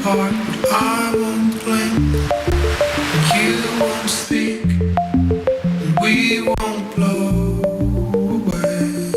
apart. I won't blink, you won't speak, and we won't blow away.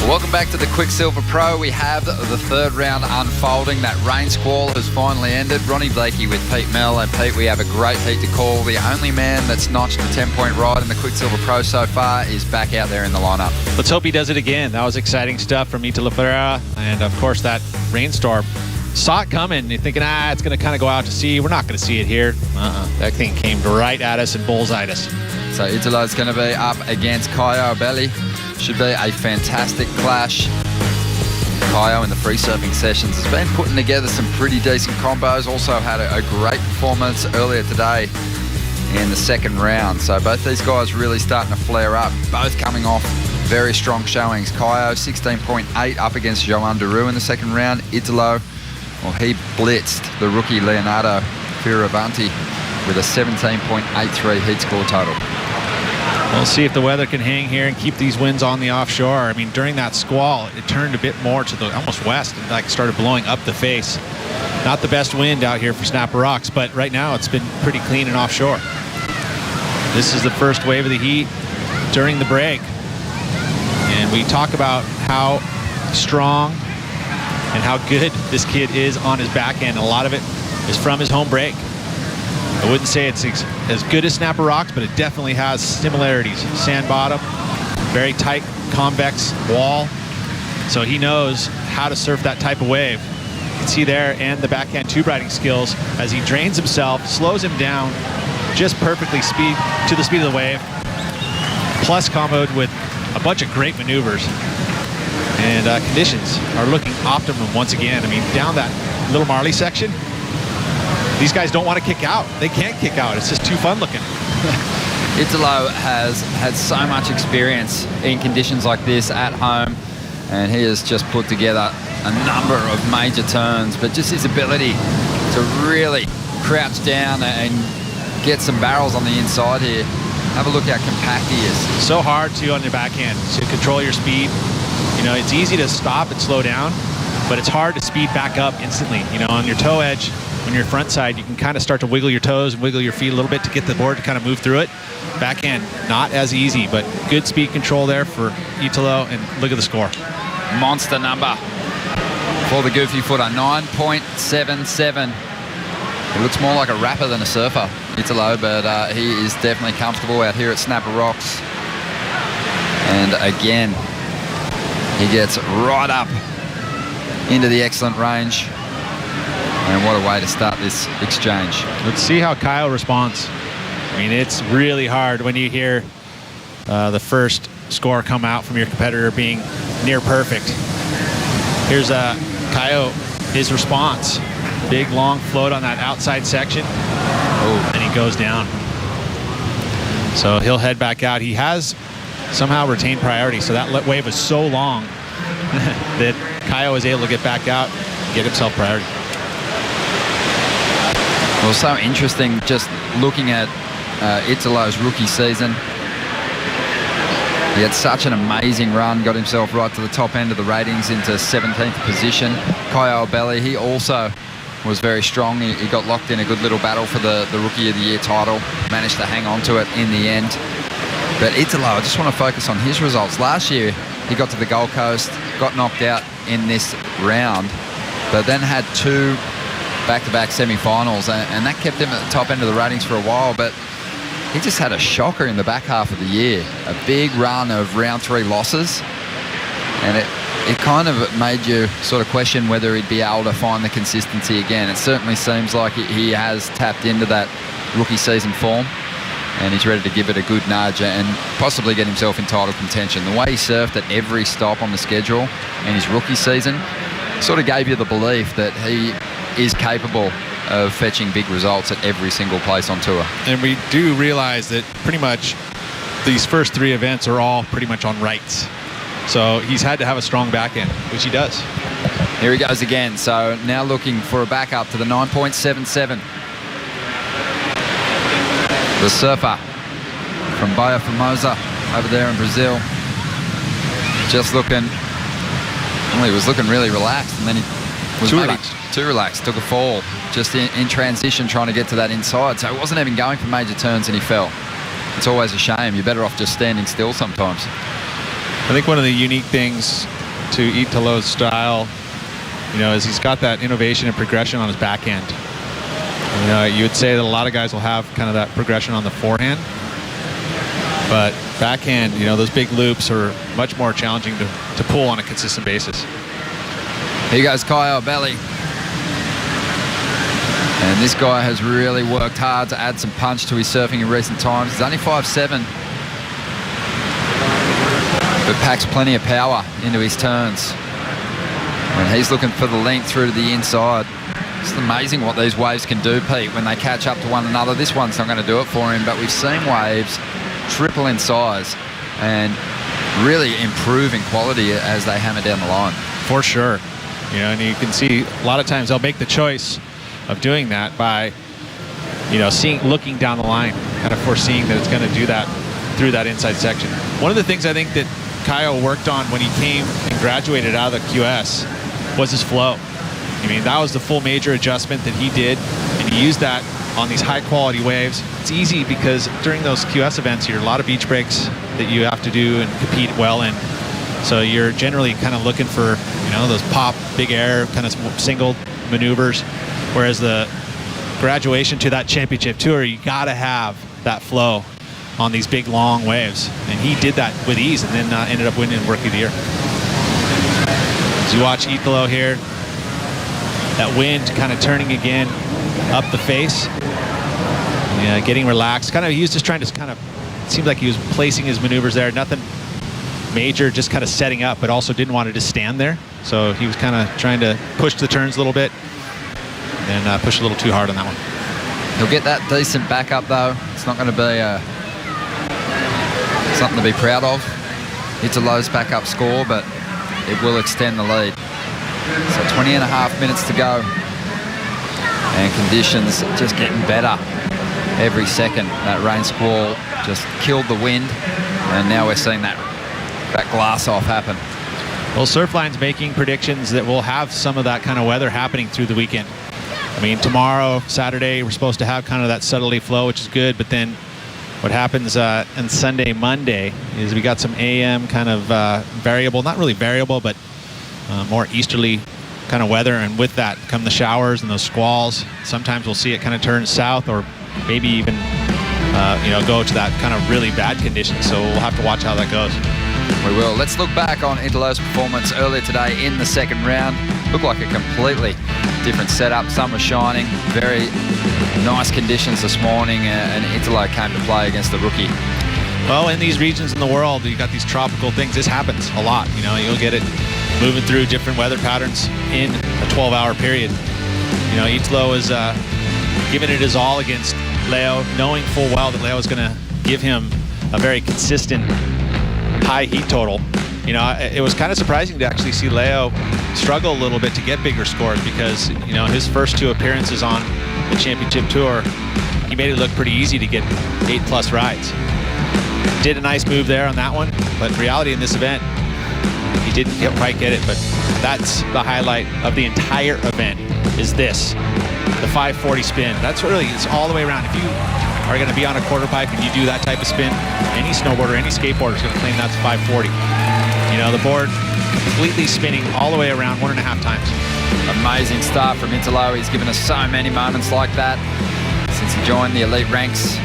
Welcome back to the Quik Pro. We have the third round unfolding. That rain squall has finally ended. Ronnie Blakey with Pete Mel. And Pete, we have a great heat to call. The only man that's notched a 10-point ride in the Quik Pro so far is back out there in the lineup. Let's hope he does it again. That was exciting stuff from Italo Ferreira. And, of course, that rainstorm. Saw it coming. You're thinking, it's going to kind of go out to sea. We're not going to see it here. That thing came right at us and bullseyed us. So Italo's going to be up against Kaio Belli. Should be a fantastic clash. Kaio in the free surfing sessions has been putting together some pretty decent combos. Also had a great performance earlier today in the second round. So both these guys really starting to flare up. Both coming off very strong showings. Kaio 16.8 up against Joan Daru in the second round. Italo, well, he blitzed the rookie Leonardo Fioravanti with a 17.83 heat score total. We'll see if the weather can hang here and keep these winds on the offshore. I mean, during that squall, it turned a bit more to the almost west and like started blowing up the face. Not the best wind out here for Snapper Rocks, but right now it's been pretty clean and offshore. This is the first wave of the heat during the break. And we talk about how strong and how good this kid is on his backhand. A lot of it is from his home break. I wouldn't say it's as good as Snapper Rocks, but it definitely has similarities. Sand bottom, very tight, convex wall. So he knows how to surf that type of wave. You can see there, and the backhand tube riding skills as he drains himself, slows him down just perfectly to the speed of the wave, plus comboed with a bunch of great maneuvers. And conditions are looking optimum once again. I mean, down that Little Marley section, these guys don't want to kick out. They can't kick out. It's just too fun looking. Italo has had so much experience in conditions like this at home, and he has just put together a number of major turns, but just his ability to really crouch down and get some barrels on the inside here. Have a look how compact he is. So hard to on your backhand to control your speed. You know, it's easy to stop and slow down, but it's hard to speed back up instantly. You know, on your toe edge, when you're front side, you can kind of start to wiggle your toes and wiggle your feet a little bit to get the board to kind of move through it. Backhand, not as easy, but good speed control there for Italo, and look at the score. Monster number for the goofy footer, 9.77. He looks more like a rapper than a surfer, Italo, but he is definitely comfortable out here at Snapper Rocks. And again, he gets right up into the excellent range. And what a way to start this exchange. Let's see how Kyle responds. I mean, it's really hard when you hear the first score come out from your competitor being near perfect. Here's Kyle, his response. Big, long float on that outside section. Oh, and he goes down. So he'll head back out. He has somehow retained priority. So that wave was so long that Kyle was able to get back out and get himself priority. Well, so interesting just looking at Italo's rookie season. He had such an amazing run, got himself right to the top end of the ratings into 17th position. Kaio Belli, he also was very strong. He got locked in a good little battle for the Rookie of the Year title, managed to hang on to it in the end. But Italo, I just want to focus on his results. Last year, he got to the Gold Coast, got knocked out in this round, but then had two back-to-back semi-finals, and that kept him at the top end of the ratings for a while. But he just had a shocker in the back half of the year, a big run of round 3 losses, and it kind of made you sort of question whether he'd be able to find the consistency again. It certainly seems like he has tapped into that rookie season form, and he's ready to give it a good nudge and possibly get himself in title contention. The way he surfed at every stop on the schedule in his rookie season sort of gave you the belief that he is capable of fetching big results at every single place on tour. And we do realize that pretty much these first 3 events are all pretty much on rights. So he's had to have a strong backhand, which he does. Here he goes again. So now looking for a backup to the 9.77. The surfer from Baía Formosa over there in Brazil. Just looking, well, he was looking really relaxed, and then he was too relaxed, took a fall just in transition trying to get to that inside. So he wasn't even going for major turns and he fell. It's always a shame. You're better off just standing still sometimes. I think one of the unique things to Italo's style, is he's got that innovation and progression on his backhand. You would say that a lot of guys will have kind of that progression on the forehand, but backhand, those big loops are much more challenging to pull on a consistent basis. Here goes Kyle Belly. And this guy has really worked hard to add some punch to his surfing in recent times. He's only 5'7", but packs plenty of power into his turns. And he's looking for the length through to the inside. It's amazing what these waves can do, Pete, when they catch up to one another. This one's not going to do it for him, but we've seen waves triple in size and really improve in quality as they hammer down the line. For sure. And you can see a lot of times they'll make the choice of doing that by, looking down the line, kind of foreseeing that it's going to do that through that inside section. One of the things I think that Kyle worked on when he came and graduated out of the QS was his flow. That was the full major adjustment that he did, and he used that on these high quality waves. It's easy because during those QS events, you're a lot of beach breaks that you have to do and compete well in. So you're generally kind of looking for, those pop, big air, kind of single maneuvers. Whereas the graduation to that championship tour, you got to have that flow on these big, long waves. And he did that with ease and then ended up winning Rookie of the Year. As you watch Italo here, that wind kind of turning again up the face. Yeah, getting relaxed. He was just trying to it seemed like he was placing his maneuvers there. Nothing major, just kind of setting up, but also didn't want to just stand there. So he was kind of trying to push the turns a little bit and push a little too hard on that one. He'll get that decent backup though. It's not going to be something to be proud of. It's a Lowe's backup score, but it will extend the lead. So 20 and a half minutes to go. And conditions just getting better every second. That rain squall just killed the wind, and now we're seeing that glass off happen. Well, Surfline's making predictions that we'll have some of that kind of weather happening through the weekend. Tomorrow, Saturday, we're supposed to have kind of that southerly flow, which is good, but then what happens on Sunday, Monday is we got some AM kind of variable, not really variable, but more easterly kind of weather, and with that come the showers and those squalls. Sometimes we'll see it kind of turn south, or maybe even go to that kind of really bad condition. So we'll have to watch how that goes. We will. Let's look back on Italo's performance earlier today in the second round. Looked like a completely different setup. Sun was shining, very nice conditions this morning, and Italo came to play against the rookie. Well, in these regions in the world, you've got these tropical things. This happens a lot. You'll get it moving through different weather patterns in a 12-hour period. Italo is giving it his all against Leo, knowing full well that Leo is going to give him a very consistent high heat total. It was kind of surprising to actually see Leo struggle a little bit to get bigger scores, because his first two appearances on the championship tour, he made it look pretty easy to get 8+ rides. Did a nice move there on that one, but reality in this event, he didn't quite get it. But that's the highlight of the entire event, is this, the 540 spin. That's really, it's all the way around. If you are going to be on a quarter pipe and you do that type of spin, any snowboarder, any skateboarder is going to claim that's 540. The board completely spinning all the way around 1.5 times. Amazing start from Italo. He's given us so many moments like that since he joined the elite ranks.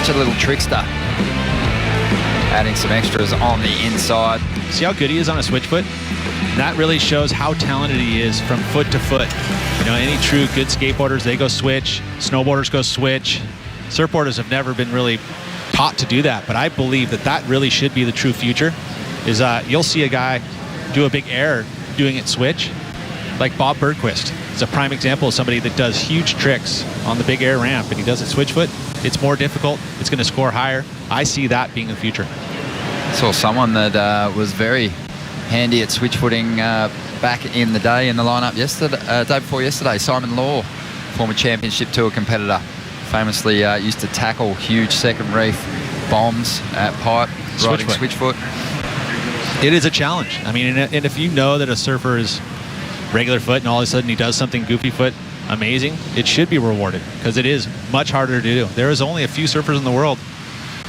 Such a little trickster. Adding some extras on the inside. See how good he is on a switch foot? That really shows how talented he is from foot to foot. Any true good skateboarders, they go switch. Snowboarders go switch. Surfboarders have never been really taught to do that, but I believe that really should be the true future. Is you'll see a guy do a big air doing it switch, like Bob Bergquist. It's a prime example of somebody that does huge tricks on the big air ramp, and he does it switch foot. It's more difficult. It's going to score higher. I see that being the future. Saw someone that was very handy at switch footing back in the day in the lineup yesterday, day before yesterday. Simon Law, former championship tour competitor, famously used to tackle huge second reef bombs at pipe, riding switchfoot. It is a challenge. I mean, and if you know that a surfer is regular foot and all of a sudden he does something goofy foot amazing, it should be rewarded because it is much harder to do. There is only a few surfers in the world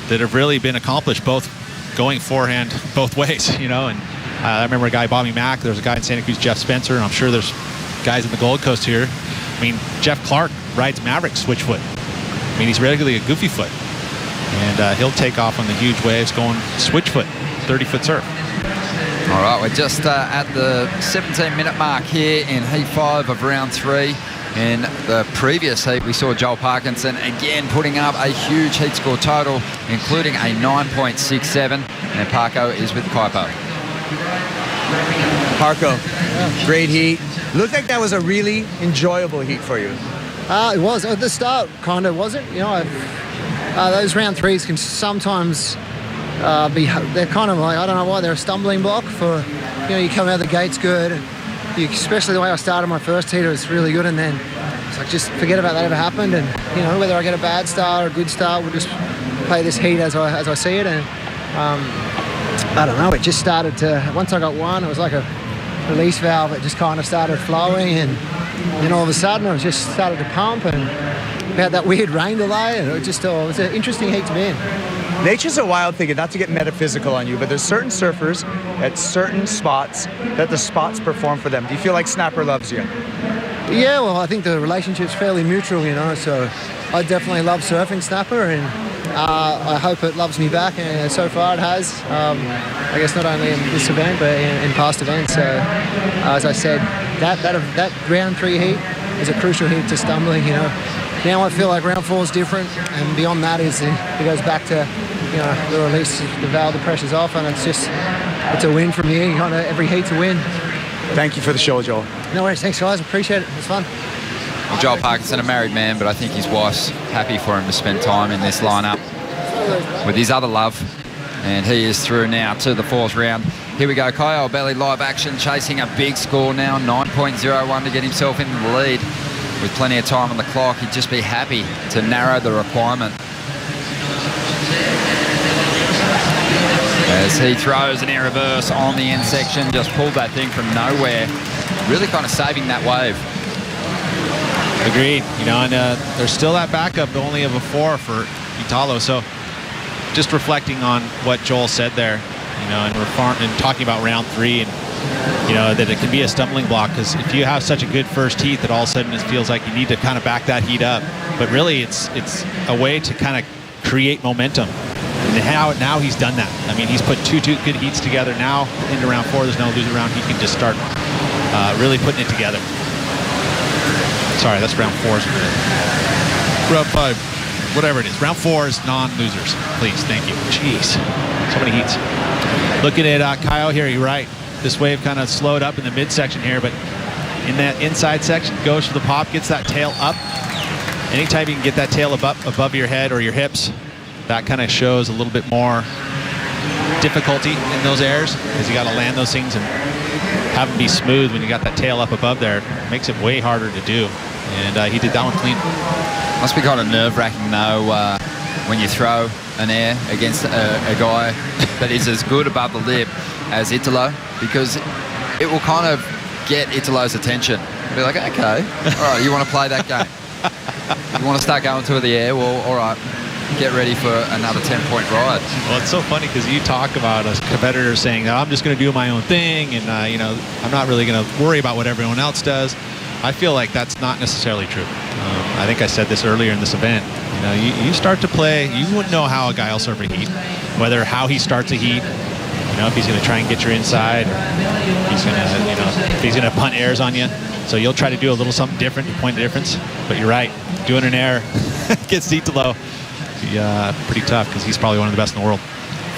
that have really been accomplished both going forehand both ways, you know. And I remember a guy, Bobby Mack, there's a guy in Santa Cruz, Jeff Spencer, and I'm sure there's guys in the Gold Coast here. I mean, Jeff Clark rides Maverick switchfoot. I mean, he's regularly a goofy foot. And he'll take off on the huge waves going switchfoot, 30-foot surf. All right, we're just at the 17-minute mark here in Heat 5 of round 3. In the previous heat, we saw Joel Parkinson again putting up a huge heat score total, including a 9.67. And Parko is with Quik. Parko, great heat. Looked like that was a really enjoyable heat for you. It was. At the start, kind of wasn't. You know, those round 3s can sometimes they're kind of like, I don't know why, they're a stumbling block for, you know, you come out of the gates good, and especially the way I started my first heater was really good, and then it's like just forget about that ever happened, and you know, whether I get a bad start or a good start, we'll just play this heat as I see it. And I don't know, it just started to, once I got one, it was like a release valve. It just kind of started flowing, and then all of a sudden it just started to pump, and we had that weird rain delay, and it was an interesting heat to be in. Nature's a wild thing, and not to get metaphysical on you, but there's certain surfers at certain spots that the spots perform for them. Do you feel like Snapper loves you? Yeah, well, I think the relationship's fairly mutual, you know, so I definitely love surfing Snapper, and I hope it loves me back, and so far it has. I guess not only in this event, but in past events. So, as I said, that round 3 heat is a crucial heat to stumbling, you know. Now I feel like round 4 is different, and beyond that it goes back to, you know, the release, the valve, the pressure's off, and it's a win from here. You kind of every heat's a win. Thank you for the show, Joel. No worries, thanks guys, appreciate it. It's fun. Well, Joel Parkinson, a married man, but I think his wife's happy for him to spend time in this lineup with his other love, and he is through now to the 4th round. Here we go, Kyle Belly live action, chasing a big score now, 9.01 to get himself into the lead. With plenty of time on the clock, he'd just be happy to narrow the requirement. As he throws an air reverse on the end section, just pulled that thing from nowhere, really kind of saving that wave. Agreed. You know, and there's still that backup only of a 4 for Italo. So just reflecting on what Joel said there, you know, and talking about round 3, and you know, that it can be a stumbling block, because if you have such a good first heat that all of a sudden it feels like you need to kind of back that heat up, but really it's a way to kind of create momentum. And now he's done that. I mean, he's put two good heats together. Now into round 4, there's no loser round. He can just start really putting it together. Sorry, that's round 4. Round 5, whatever it is. Round 4 is non-losers. Please, thank you. Jeez, so many heats. Looking at Kyle here, you're right. This wave kind of slowed up in the midsection here, but in that inside section, goes for the pop, gets that tail up. Anytime you can get that tail above your head or your hips, that kind of shows a little bit more difficulty in those airs, because you got to land those things and have them be smooth when you got that tail up above there. It makes it way harder to do, and he did that one clean. Must be kind of nerve-wracking though when you throw an air against a guy that is as good above the lip as Italo, because it will kind of get Italo's attention. Be like, okay, all right, you want to play that game? You want to start going to the air? Well, all right, get ready for another 10-point ride. Well, it's so funny because you talk about a competitor saying, I'm just going to do my own thing, and you know, I'm not really going to worry about what everyone else does. I feel like that's not necessarily true. I think I said this earlier in this event. You know, you start to play, you wouldn't know how a guy will serve a heat, whether how he starts a heat. You know, if he's going to try and get your inside, or he's going to, you know, if he's going to punt airs on you. So you'll try to do a little something different to point the difference. But you're right, doing an air against Italo, pretty tough, because he's probably one of the best in the world.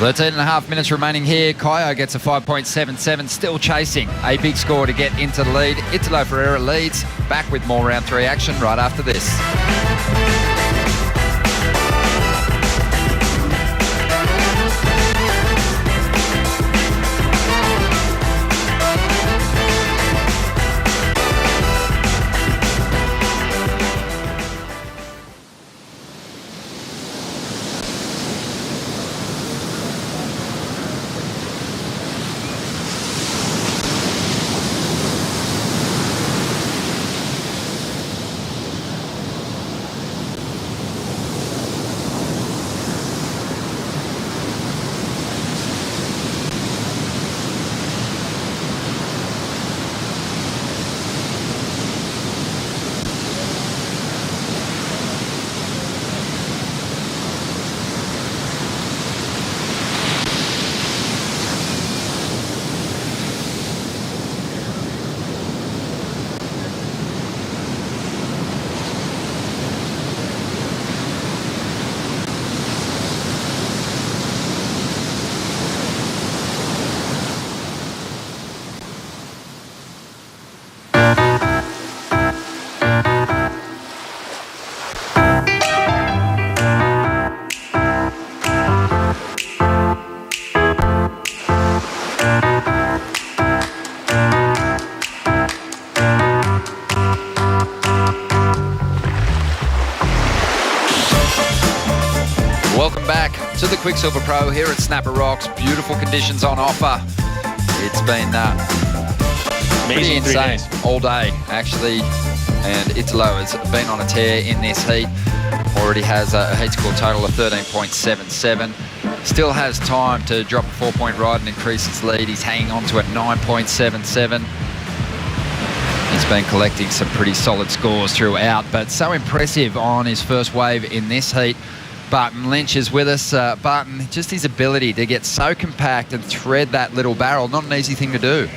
13.5 minutes remaining here. Kyo gets a 5.77, still chasing a big score to get into the lead. Italo Ferreira leads. Back with more round 3 action right after this. Welcome back to the Quicksilver Pro here at Snapper Rocks. Beautiful conditions on offer. It's been pretty insane all day, actually. And Italo has been on a tear in this heat. Already has a heat score total of 13.77. Still has time to drop a 4-point ride and increase his lead. He's hanging on to a 9.77. He's been collecting some pretty solid scores throughout, but so impressive on his first wave in this heat. Barton Lynch is with us. Barton, just his ability to get so compact and thread that little barrel, not an easy thing to do.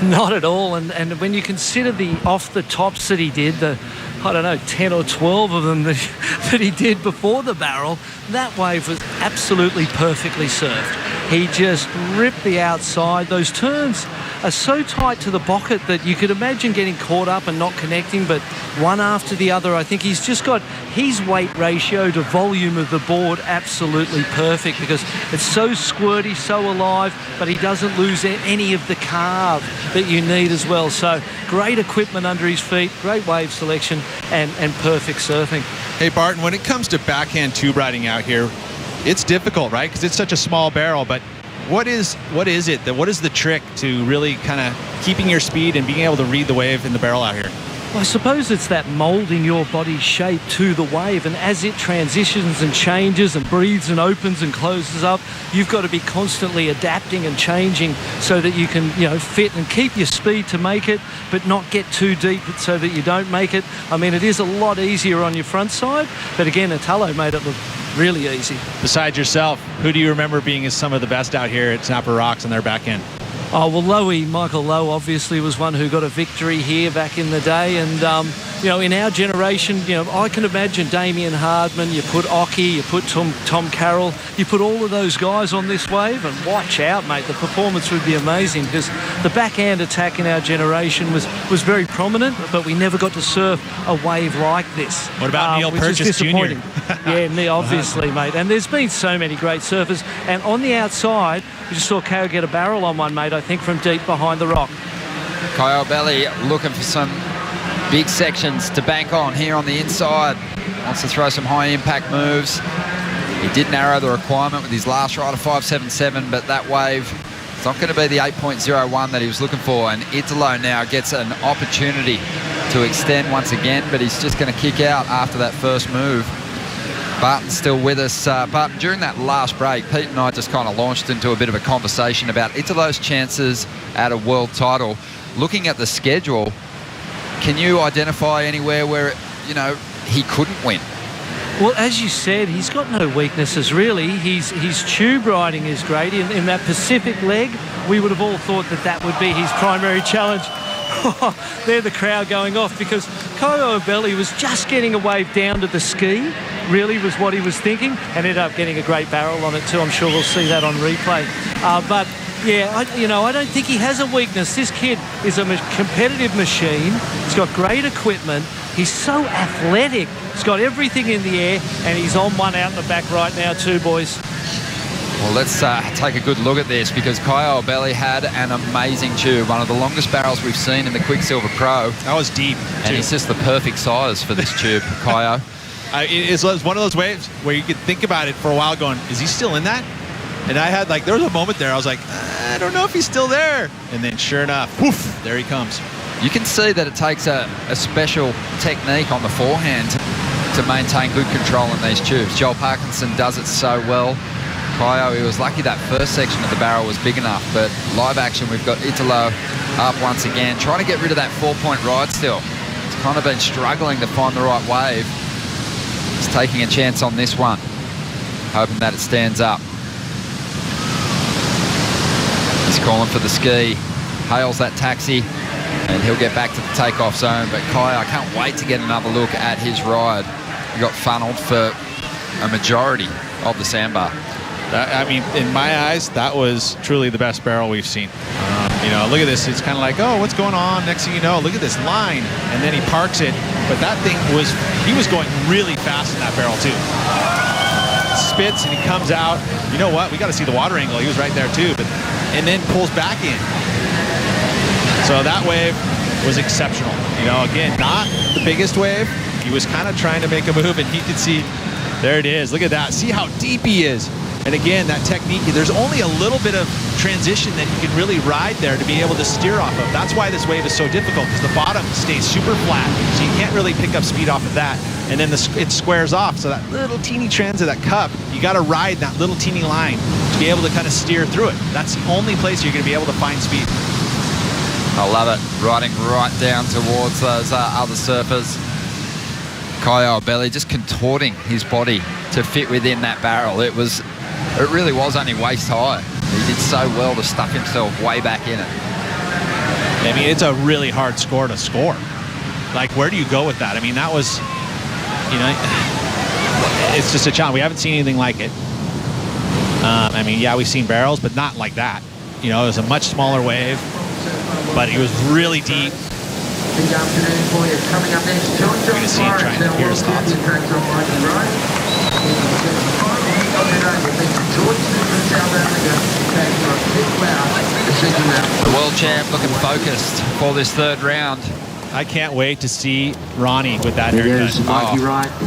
Not at all, and when you consider the off-the-tops that he did, the, I don't know, 10 or 12 of them that he did before the barrel, that wave was absolutely perfectly surfed. He just ripped the outside. Those turns are so tight to the pocket that you could imagine getting caught up and not connecting, but one after the other, I think he's just got his weight ratio to volume of the board absolutely perfect because it's so squirty, so alive, but he doesn't lose any of the carve that you need as well. So great equipment under his feet, great wave selection, and perfect surfing. Hey, Barton, when it comes to backhand tube riding out here, it's difficult, right? Because it's such a small barrel, but what is the trick to really kind of keeping your speed and being able to read the wave in the barrel out here? Well, I suppose it's that moulding your body's shape to the wave, and as it transitions and changes and breathes and opens and closes up, you've got to be constantly adapting and changing so that you can, fit and keep your speed to make it, but not get too deep so that you don't make it. I mean, it is a lot easier on your front side, but again, Italo made it look really easy. Besides yourself, who do you remember being some of the best out here at Snapper Rocks on their back end? Oh, well, Michael Lowe obviously was one who got a victory here back in the day. And, in our generation, I can imagine Damien Hardman, you put Oki, you put Tom Carroll, you put all of those guys on this wave and watch out, mate. The performance would be amazing because the backhand attack in our generation was very prominent, but we never got to surf a wave like this. What about Neil Purchase Jr.? Yeah, Neil, obviously, mate. And there's been so many great surfers. And on the outside, we just saw Kao get a barrel on one, mate, I think from deep behind the rock. Kyle Belly looking for some big sections to bank on here on the inside. Wants to throw some high impact moves. He did narrow the requirement with his last ride of 5.77, but that wave is not going to be the 8.01 that he was looking for. And Italo now gets an opportunity to extend once again, but he's just going to kick out after that first move. Barton's still with us. Barton, during that last break, Pete and I just kind of launched into a bit of a conversation about Italo's chances at a world title. Looking at the schedule, can you identify anywhere where, he couldn't win? Well, as you said, he's got no weaknesses, really. His tube riding is great. In that Pacific leg, we would have all thought that would be his primary challenge. They're the crowd going off because Kyo Belly was just getting a wave down to the ski, really was what he was thinking, and ended up getting a great barrel on it too. I'm sure we'll see that on replay. But yeah, I don't think he has a weakness. This kid is a competitive machine. He's got great equipment. He's so athletic. He's got everything in the air, and he's on one out in the back right now too, boys. Well, let's take a good look at this because Kyo Belly had an amazing tube, one of the longest barrels we've seen in the Quicksilver Pro. That was deep, and it's just the perfect size for this tube, Kyo. It's one of those waves where you could think about it for a while going, is he still in that? And I had there was a moment there, I was like, I don't know if he's still there. And then sure enough, woof, there he comes. You can see that it takes a special technique on the forehand to maintain good control in these tubes. Joel Parkinson does it so well. Kyo, he was lucky that first section of the barrel was big enough, but live action, we've got Italo up once again, trying to get rid of that 4-point ride still. He's kind of been struggling to find the right wave. He's taking a chance on this one, hoping that it stands up. He's calling for the ski, hails that taxi, and he'll get back to the takeoff zone. But Kyo, I can't wait to get another look at his ride. He got funneled for a majority of the sandbar. In my eyes, that was truly the best barrel we've seen. Look at this. It's kind of like, oh, what's going on? Next thing you know, look at this line. And then he parks it. But that thing he was going really fast in that barrel too. Spits and he comes out. You know what? We got to see the water angle. He was right there too. And then pulls back in. So that wave was exceptional. Again, not the biggest wave, He was kind of trying to make a move, and he could see, there it is. Look at that. See how deep he is. And again, that technique, there's only a little bit of transition that you can really ride there to be able to steer off of. That's why this wave is so difficult, because the bottom stays super flat, so you can't really pick up speed off of that. And then it squares off, so that little teeny transit, that cup, you got to ride that little teeny line to be able to kind of steer through it. That's the only place you're going to be able to find speed. I love it. Riding right down towards those other surfers. Kyle Belly just contorting his body to fit within that barrel. It really was only waist high. He did so well to stuff himself way back in it. I mean, it's a really hard score to score. Like, where do you go with that? I mean, that was, you know, it's just a challenge. We haven't seen anything like it. I mean, yeah, we've seen barrels, but not like that. You know, it was a much smaller wave, but it was really deep. Good afternoon for you. Coming up next, John We're going to see him trying to hear his thoughts. The world champ looking focused for this third round. I can't wait to see Ronnie with that haircut.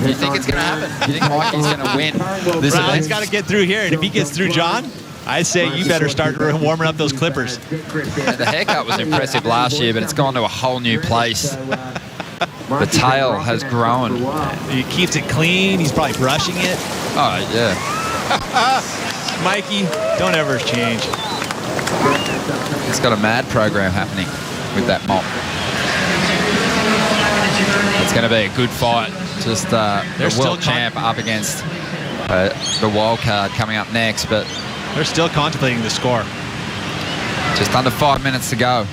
You think it's going to happen? You think Mikey's going to win this event? Ronnie's got to get through here, and if he gets through John, I say you better start warming up those clippers. The haircut was impressive last year, but it's gone to a whole new place. The tail has grown. He keeps it clean. He's probably brushing it. Oh, yeah. Mikey, don't ever change. He's got a mad program happening with that mop. It's going to be a good fight. Just the world champ up against the wild card coming up next, but they're still contemplating the score. Just under 5 minutes to go.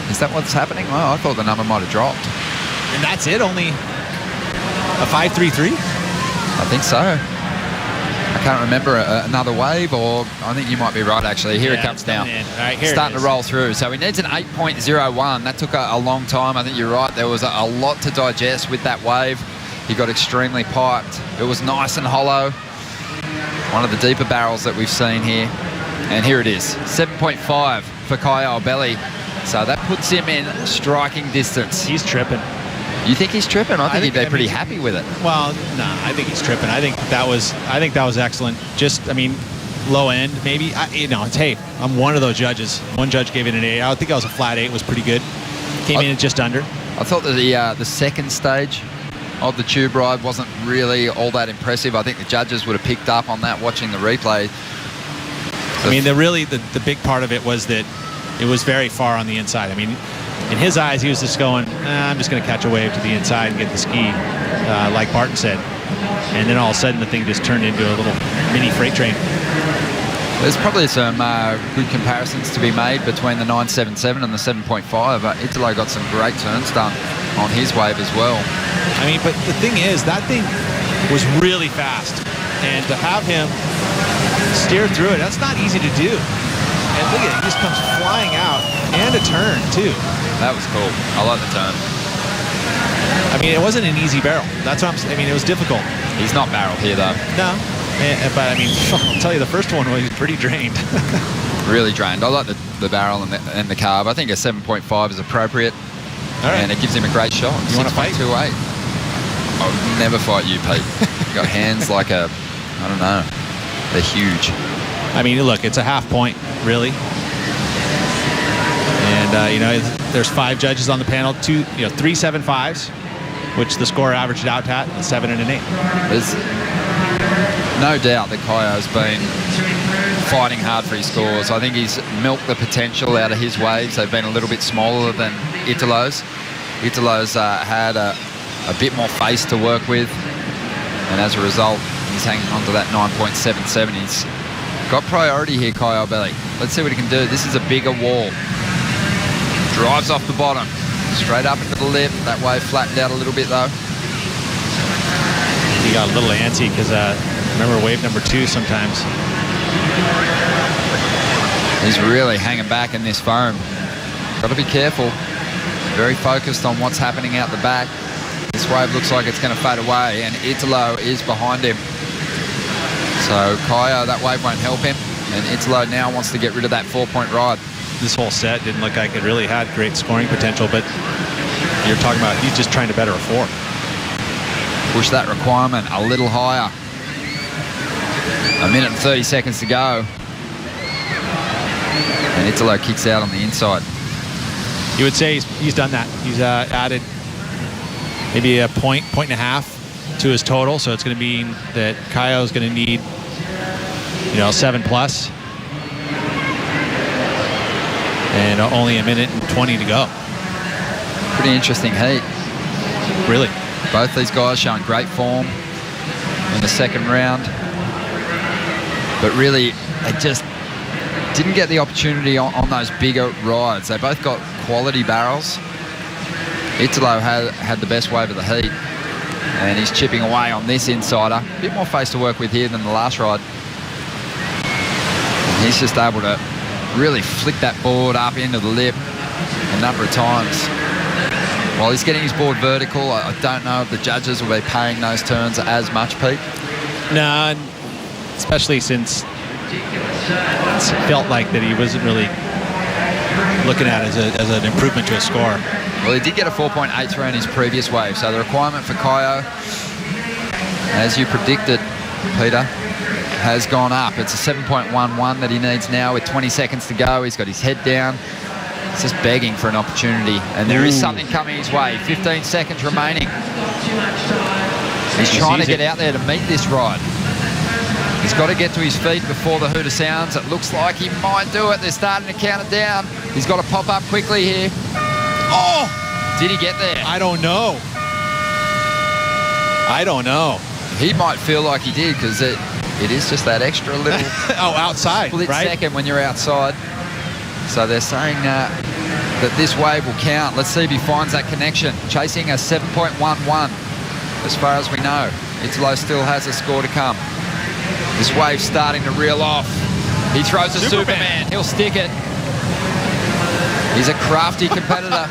Is that what's happening? Well, I thought the number might have dropped. And that's it? Only a 5.33? I think so. I can't remember another wave, or I think you might be right, actually. Here it comes now. All right, here starting to roll through. So he needs an 8.01. That took a long time. I think you're right. There was a lot to digest with that wave. He got extremely piped. It was nice and hollow. One of the deeper barrels that we've seen here. And here it is, 7.5 for Kyle Belly. So that puts him in striking distance. He's tripping. You think he's tripping? I think he'd be pretty happy with it. Well, no, I think he's tripping. I think that was excellent. Just, I mean, low end, maybe. Hey, I'm one of those judges. One judge gave it an 8. I think that was a flat 8. Was pretty good. Came in at just under. I thought that the second stage of the tube ride wasn't really all that impressive. I think the judges would have picked up on that watching the replay. I mean, the big part of it was that it was very far on the inside. I mean, in his eyes, he was just going, I'm just going to catch a wave to the inside and get the ski, like Barton said. And then all of a sudden, the thing just turned into a little mini freight train. There's probably some good comparisons to be made between the 977 and the 7.5. Italo got some great turns done on his wave as well. I mean, but the thing is, that thing was really fast. And to have him steer through it, that's not easy to do. And look at it, he just comes flying out, and a turn, too. That was cool. I like the turn. I mean, it wasn't an easy barrel. That's what I'm saying. I mean, it was difficult. He's not barreled here, though. No. But, I mean, I'll tell you, the first one was pretty drained. Really drained. I like the barrel and the carb. I think a 7.5 is appropriate. All right. And it gives him a great shot. You want to fight? 6.28. I would never fight you, Pete. You got hands like I don't know. They're huge. I mean, look, it's a half point, really. And, there's 5 judges on the panel, 3 7.5s, which the score averaged out at, a 7 and an 8. There's no doubt that Kaio's been fighting hard for his scores. I think he's milked the potential out of his waves. They've been a little bit smaller than Italo's. Italo's had a bit more face to work with, and as a result, he's hanging on to that 9.77. He's got priority here, Kyle Belly. Let's see what he can do. This is a bigger wall. Drives off the bottom, straight up into the lip. That wave flattened out a little bit, though. He got a little antsy because remember wave number 2 sometimes. He's really hanging back in this foam. Got to be careful. Very focused on what's happening out the back. This wave looks like it's going to fade away, and Italo is behind him. So Kaio, that wave won't help him, and Italo now wants to get rid of that 4-point ride. This whole set didn't look like it really had great scoring potential, but you're talking about he's just trying to better a 4. push that requirement a little higher. 1 minute and 30 seconds to go. And Italo kicks out on the inside. You would say he's done that. He's added maybe a point and a half to his total. So it's going to mean that Kaio is going to need, 7 plus. And only 1 minute and 20 to go. Pretty interesting heat. Really. Both these guys showing great form in the second round. But really, they just didn't get the opportunity on those bigger rides. They both got quality barrels. Italo had the best wave of the heat. And he's chipping away on this insider. A bit more face to work with here than the last ride. And he's just able to really flick that board up into the lip a number of times. While he's getting his board vertical, I don't know if the judges will be paying those turns as much, Pete. No, especially since it felt like that he wasn't really looking at it as an improvement to his score. Well, he did get a 4.83 in his previous wave, so the requirement for Kaio, as you predicted, Peter, has gone up. It's a 7.11 that he needs now with 20 seconds to go. He's got his head down. He's just begging for an opportunity, and there is something coming his way. 15 seconds remaining. He's trying to get out there to meet this ride. He's got to get to his feet before the hooter sounds. It looks like he might do it. They're starting to count it down. He's got to pop up quickly here. Oh! Did he get there? I don't know. He might feel like he did, because it is just that extra little outside, split right? second when you're outside. So they're saying that this wave will count. Let's see if he finds that connection. Chasing a 7.11 as far as we know. Italo still has a score to come. This wave's starting to reel off. He throws a Superman. He'll stick it. He's a crafty competitor.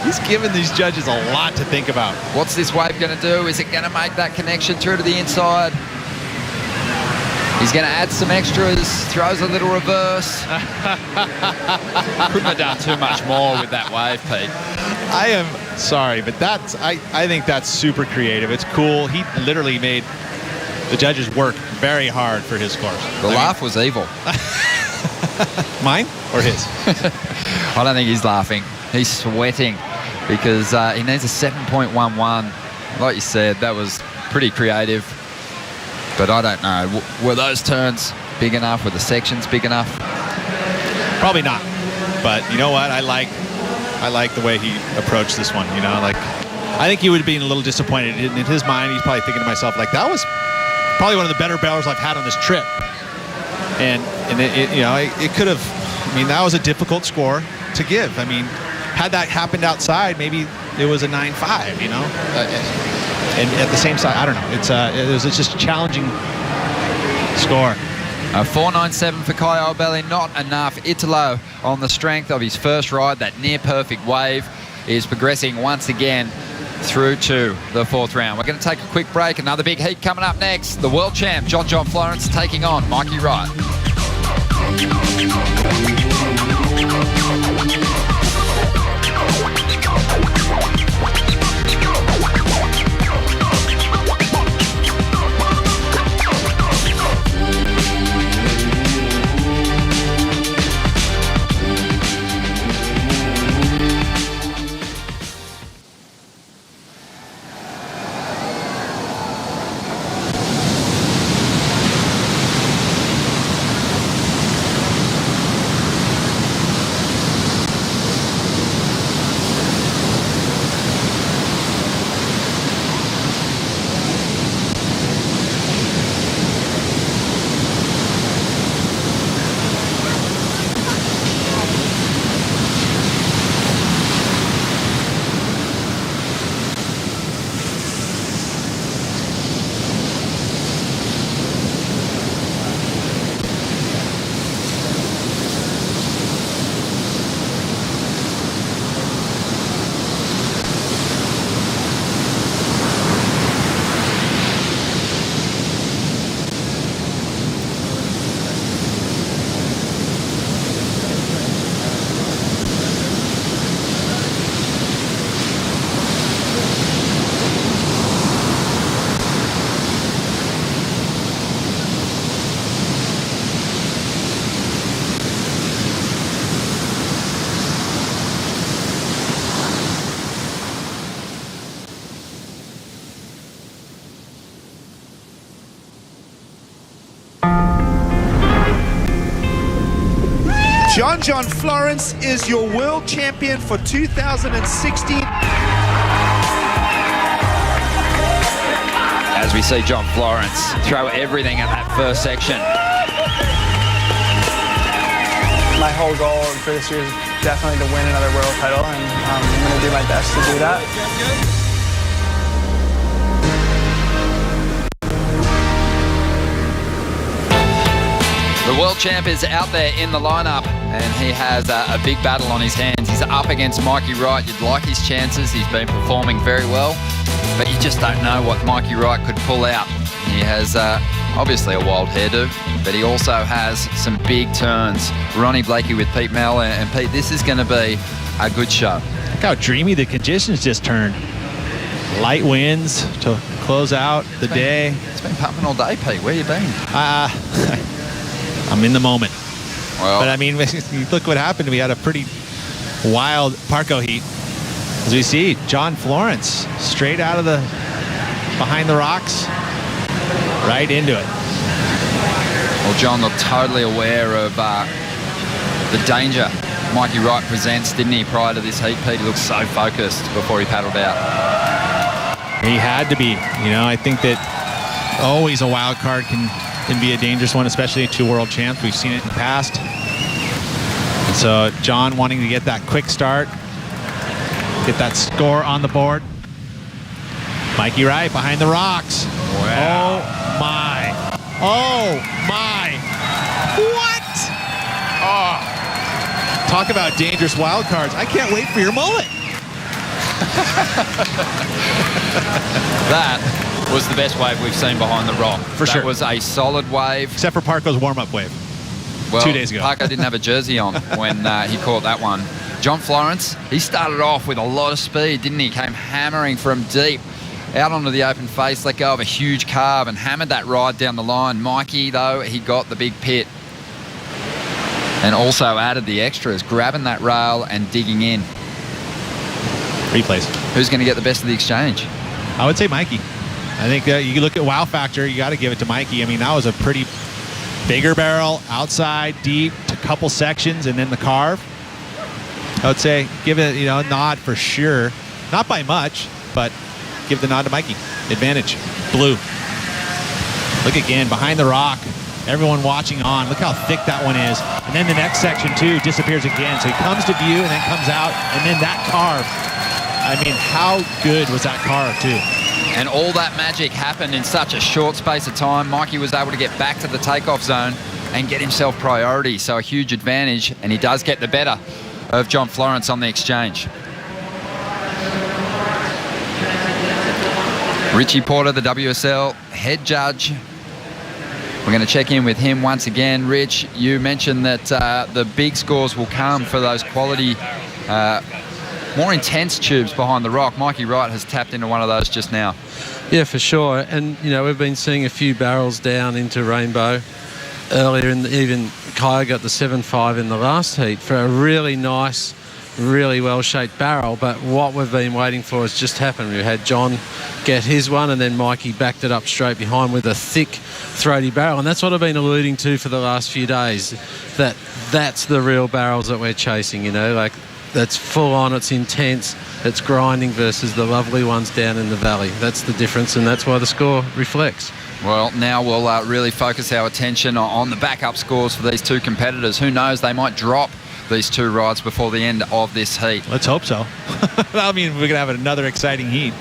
He's given these judges a lot to think about. What's this wave going to do? Is it going to make that connection through to the inside? He's going to add some extras, throws a little reverse. Couldn't have done too much more with that wave, Pete. I am sorry, but I think that's super creative. It's cool. He literally made the judges work very hard for his scores. The laugh was evil. Mine or his? I don't think he's laughing. He's sweating because he needs a 7.11. Like you said, that was pretty creative. But I don't know. Were those turns big enough? Were the sections big enough? Probably not. But you know what? I like the way he approached this one. I think he would have been a little disappointed. In his mind, he's probably thinking to himself, like, that was probably one of the better barrels I've had on this trip. And it could have. I mean, that was a difficult score to give. I mean, had that happened outside, maybe it was a 9.5. And at the same side, I don't know. It's just a challenging score. A 4.97 for Kaio Belli, not enough. Italo, on the strength of his first ride, that near-perfect wave, is progressing once again through to the fourth round. We're going to take a quick break. Another big heat coming up next. The world champ, John Florence, taking on Mikey Wright. John Florence is your world champion for 2016. As we see John Florence throw everything at that first section. My whole goal for this year is definitely to win another world title, and I'm going to do my best to do that. The world champ is out there in the lineup, and he has a big battle on his hands. He's up against Mikey Wright. You'd like his chances. He's been performing very well, but you just don't know what Mikey Wright could pull out. He has obviously a wild hairdo, but he also has some big turns. Ronnie Blakey with Pete Mel, and Pete, this is going to be a good show. Look how dreamy the conditions just turned. Light winds to close out the day. It's been pumping all day, Pete. Where you been? I'm in the moment. Well, But I mean, look what happened. We had a pretty wild Parco heat. As we see, John Florence straight out of the behind the rocks, right into it. Well, John looked totally aware of the danger Mikey Wright presents, didn't he, prior to this heat, Pete? He looked so focused before he paddled out. He had to be. You know, I think that always a wild card can be a dangerous one, especially to world champs. We've seen it in the past. And so John wanting to get that quick start, get that score on the board. Mikey Wright behind the rocks. Wow. Oh my. Oh my. What? Oh. Talk about dangerous wild cards. I can't wait for your mullet. That was the best wave we've seen behind the rock. For sure. That was a solid wave. Except for Parco's warm-up wave. Well, 2 days ago. Parco didn't have a jersey on when he caught that one. John Florence, he started off with a lot of speed, didn't he? Came hammering from deep out onto the open face, let go of a huge carve and hammered that ride down the line. Mikey, though, he got the big pit and also added the extras, grabbing that rail and digging in. Replays. Who's going to get the best of the exchange? I would say Mikey. I think you look at wow factor, you got to give it to Mikey. I mean, that was a pretty bigger barrel, outside, deep, to couple sections, and then the carve. I would say give it, a nod for sure. Not by much, but give the nod to Mikey. Advantage. Blue. Look again, behind the rock. Everyone watching on. Look how thick that one is. And then the next section, too, disappears again. So he comes to view and then comes out, and then that carve. I mean, how good was that carve, too? And all that magic happened in such a short space of time. Mikey was able to get back to the takeoff zone and get himself priority. So a huge advantage, and he does get the better of John Florence on the exchange. Richie Porter, the WSL head judge. We're going to check in with him once again. Rich, you mentioned that the big scores will come for those quality, more intense tubes behind the rock. Mikey Wright has tapped into one of those just now. Yeah, for sure. And, we've been seeing a few barrels down into Rainbow earlier. And even Kaya got the 7.5 in the last heat for a really nice, really well-shaped barrel. But what we've been waiting for has just happened. We had John get his one, and then Mikey backed it up straight behind with a thick, throaty barrel. And that's what I've been alluding to for the last few days, that's the real barrels that we're chasing, like that's full on, it's intense, it's grinding versus the lovely ones down in the valley. That's the difference, and that's why the score reflects. Well, now we'll really focus our attention on the backup scores for these two competitors. Who knows, they might drop these two rides before the end of this heat. Let's hope so. I mean, we're going to have another exciting heat.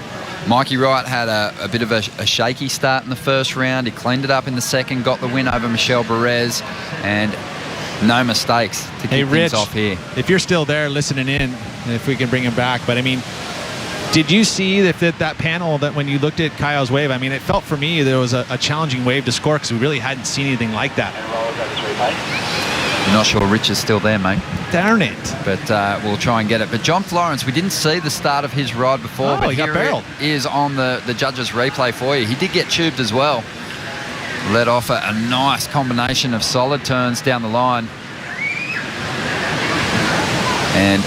Mikey Wright had a bit of a shaky start in the first round. He cleaned it up in the second, got the win over Michelle Perez, and no mistakes to keep things off here. If you're still there listening in, if we can bring him back. But, I mean, did you see that panel that when you looked at Kaya's wave, I mean, it felt for me there was a challenging wave to score because we really hadn't seen anything like that. I'm not sure Rich is still there, mate. Darn it. But we'll try and get it. But John Florence, we didn't see the start of his ride before, but he got barreled. It is on the judges' replay for you. He did get tubed as well. Let off a nice combination of solid turns down the line. And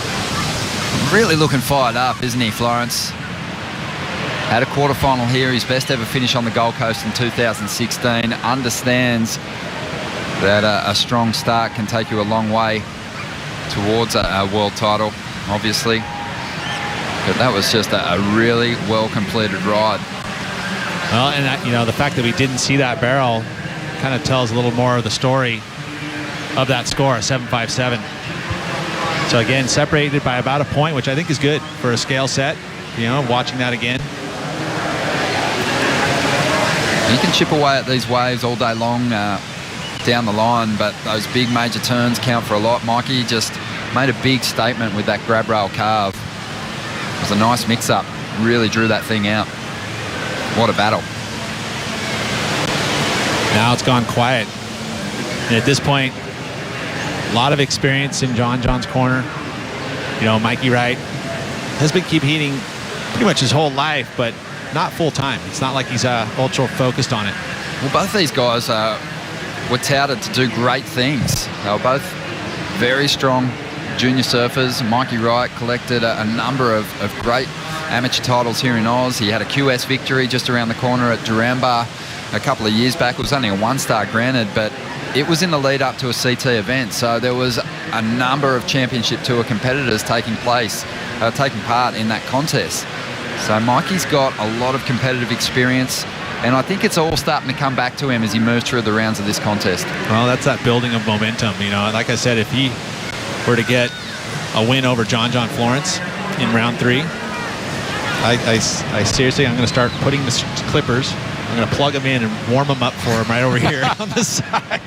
really looking fired up, isn't he, Florence? Had a quarterfinal here, his best ever finish on the Gold Coast in 2016. Understands that a strong start can take you a long way towards a world title, obviously. But that was just a really well completed ride. Well, and you know, the fact that we didn't see that barrel kind of tells a little more of the story of that score, 7.57. So again, separated by about a point, which I think is good for a scale set. You know, watching that again. You can chip away at these waves all day long down the line, but those big major turns count for a lot. Mikey just made a big statement with that grab rail carve. It was a nice mix-up. Really drew that thing out. What a battle. Now it's gone quiet. And at this point, a lot of experience in John's corner. You know, Mikey Wright has been competing pretty much his whole life, but not full time. It's not like he's ultra focused on it. Well, both these guys were touted to do great things. They were both very strong junior surfers. Mikey Wright collected a number of great amateur titles here in Oz. He had a QS victory just around the corner at Duranbah a couple of years back. It was only a 1-star granted, but it was in the lead up to a CT event. So there was a number of championship tour competitors taking part in that contest. So Mikey's got a lot of competitive experience, and I think it's all starting to come back to him as he moves through the rounds of this contest. Well, that's that building of momentum. You know, like I said, if he were to get a win over John Florence in round 3, I seriously, I'm going to start putting the clippers. I'm going to plug them in and warm them up for him right over here on the side.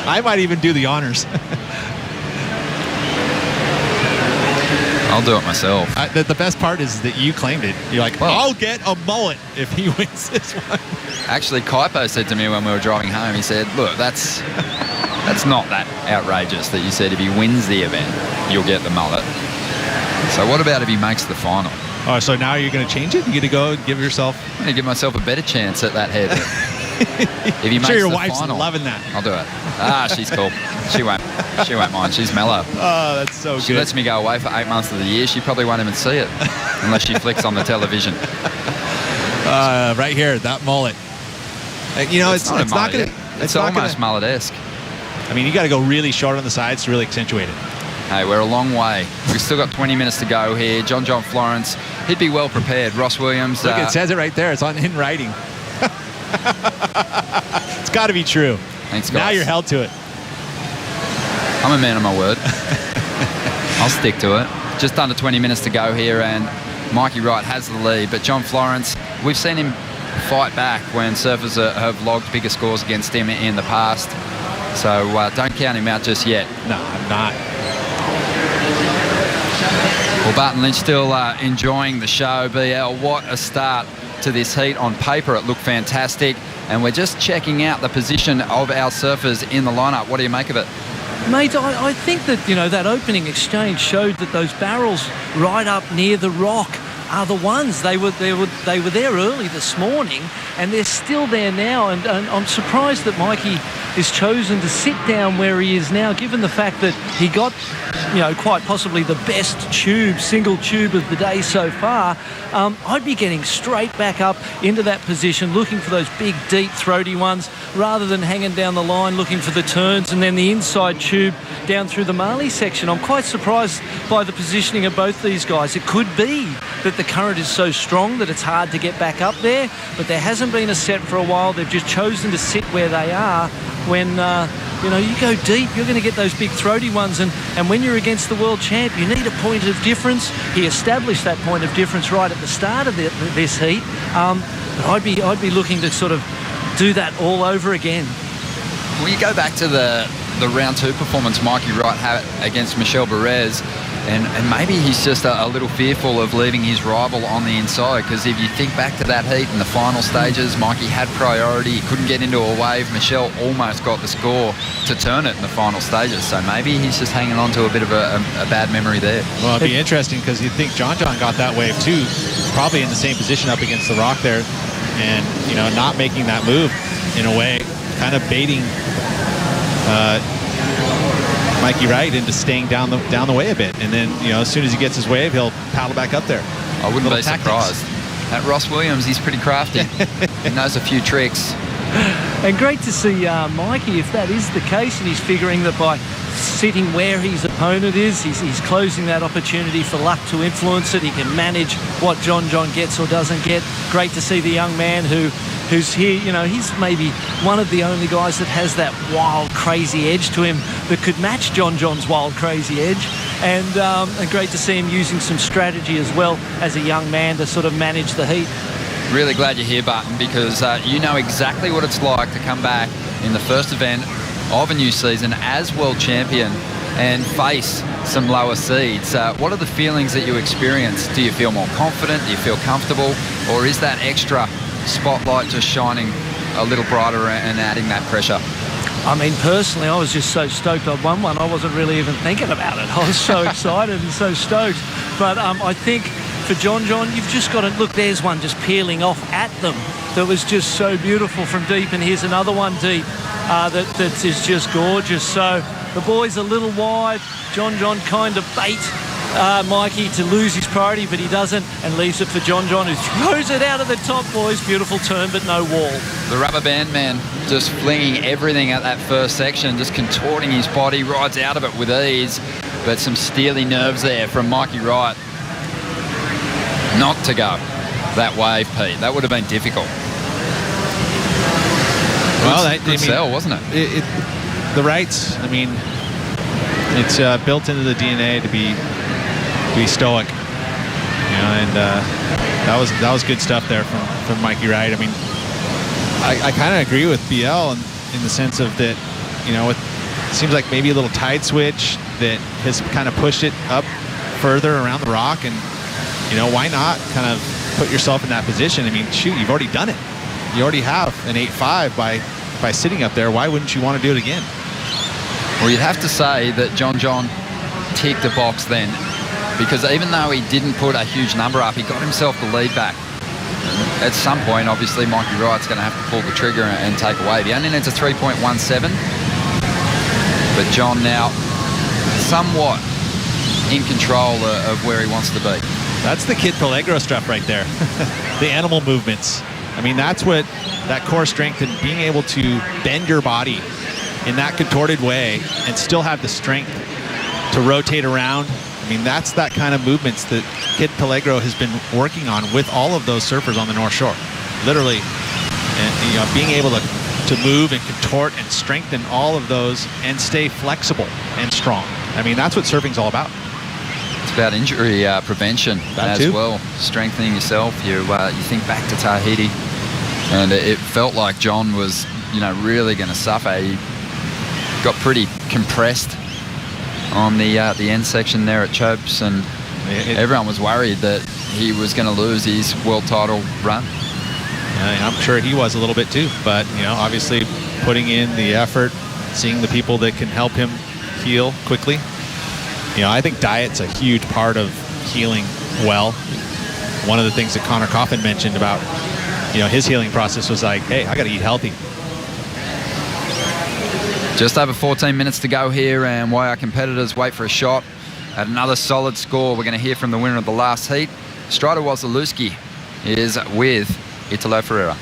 I might even do the honors. I'll do it myself. The best part is that you claimed it. You're like, well, I'll get a mullet if he wins this one. Actually, Kaipo said to me when we were driving home, he said, look, that's not that outrageous that you said if he wins the event, you'll get the mullet. So what about if he makes the final? Oh, so now you're going to change it? You're going to go and give yourself... I'm going to give myself a better chance at that head. If he makes sure your the wife's final, loving that. I'll do it. She's cool. She won't mind. She's mellow. Oh, that's so good. She lets me go away for 8 months of the year. She probably won't even see it unless she flicks on the television. Right here, that mullet. You know, it's not going to... It's almost mullet-esque. I mean, you got to go really short on the sides to really accentuate it. Hey, we're a long way. We've still got 20 minutes to go here. John Florence, he'd be well prepared. Ross Williams. Look, it says it right there. It's in writing. It's got to be true. Thanks, guys. Now you're held to it. I'm a man of my word. I'll stick to it. Just under 20 minutes to go here, and Mikey Wright has the lead. But John Florence, we've seen him fight back when surfers have logged bigger scores against him in the past. So don't count him out just yet. No, I'm not. Well, Barton Lynch still enjoying the show. BL, what a start to this heat. On paper, it looked fantastic. And we're just checking out the position of our surfers in the lineup. What do you make of it? Mate, I think that, you know, that opening exchange showed that those barrels right up near the rock are the ones. They were there early this morning, and they're still there now. And I'm surprised that Mikey is chosen to sit down where he is now, given the fact that he got, you know, quite possibly the best single tube of the day so far. I'd be getting straight back up into that position, looking for those big, deep, throaty ones, rather than hanging down the line, looking for the turns and then the inside tube down through the Marley section. I'm quite surprised by the positioning of both these guys. It could be that the current is so strong that it's hard to get back up there, but there hasn't been a set for a while. They've just chosen to sit where they are. When you know, you go deep, you're going to get those big throaty ones, and when you're against the world champ, you need a point of difference. He established that point of difference right at the start of this heat. I'd be looking to sort of do that all over again. Well, you go back to the round 2 performance Mikey Wright had against Michel Perez, and maybe he's just a little fearful of leaving his rival on the inside, because if you think back to that heat in the final stages, Mikey had priority. He couldn't get into a wave. Michel almost got the score to turn it in the final stages, so maybe he's just hanging on to a bit of a bad memory there. Well, it'd be interesting, because you'd think John got that wave too, probably in the same position up against the rock there, and, you know, not making that move in a way, kind of baiting Mikey Wright into staying down the way a bit, and then, you know, as soon as he gets his wave, he'll paddle back up there. I wouldn't be surprised. That Ross Williams, he's pretty crafty. He knows a few tricks. And great to see Mikey, if that is the case, and he's figuring that by sitting where his opponent is, he's closing that opportunity for luck to influence it. He can manage what John gets or doesn't get. Great to see the young man who's here. You know, he's maybe one of the only guys that has that wild, crazy edge to him that could match John's wild, crazy edge. And great to see him using some strategy as well as a young man to sort of manage the heat. Really glad you're here, Barton, because you know exactly what it's like to come back in the first event of a new season as world champion and face some lower seeds. What are the feelings that you experience? Do you feel more confident? Do you feel comfortable? Or is that extra spotlight just shining a little brighter and adding that pressure? I mean, personally, I was just so stoked I won one. I wasn't really even thinking about it. I was so excited and so stoked. But I think for John, you've just got to look. There's one just peeling off at them that was just so beautiful from deep, and here's another one deep that is just gorgeous. So the boy's a little wide. John kind of bait Mikey to lose his priority, but he doesn't, and leaves it for John, who throws it out of the top, boys. Beautiful turn, but no wall. The rubber band man just flinging everything at that first section, just contorting his body, rides out of it with ease, but some steely nerves there from Mikey Wright. Not to go that wave, Pete. That would have been difficult. Well, good sell, wasn't it? The Wrights, I mean, it's built into the DNA to be stoic, you know, and that was good stuff there from Mikey Wright. I mean, I kind of agree with BL in the sense of that, you know, it seems like maybe a little tide switch that has kind of pushed it up further around the rock, and you know, why not kind of put yourself in that position? I mean, shoot, you've already done it. You already have an 8.5 by sitting up there. Why wouldn't you want to do it again? Well, you'd have to say that John ticked a box then, because even though he didn't put a huge number up, he got himself the lead back. At some point, obviously, Mikey Wright's going to have to pull the trigger and take away. The only needs a 3.17, but John now somewhat in control of where he wants to be. That's the Kid Peligro stuff right there. The animal movements. I mean, that's what that core strength and being able to bend your body in that contorted way and still have the strength to rotate around. I mean, that's that kind of movements that Kid Peligro has been working on with all of those surfers on the North Shore. Literally, and, you know, being able to move and contort and strengthen all of those and stay flexible and strong. I mean, that's what surfing's all about. It's about injury prevention as well, strengthening yourself. You think back to Tahiti, and it felt like John was, you know, really going to suffer. He got pretty compressed on the end section there at Chopes, and everyone was worried that he was going to lose his world title run. I'm sure he was a little bit too, but you know, obviously putting in the effort, seeing the people that can help him heal quickly. You know, I think diet's a huge part of healing well. One of the things that Connor Coffin mentioned about, you know, his healing process was like, hey, I got to eat healthy. Just over 14 minutes to go here, and while our competitors wait for a shot at another solid score, we're going to hear from the winner of the last heat. Strider Wasilewski is with Italo Ferreira.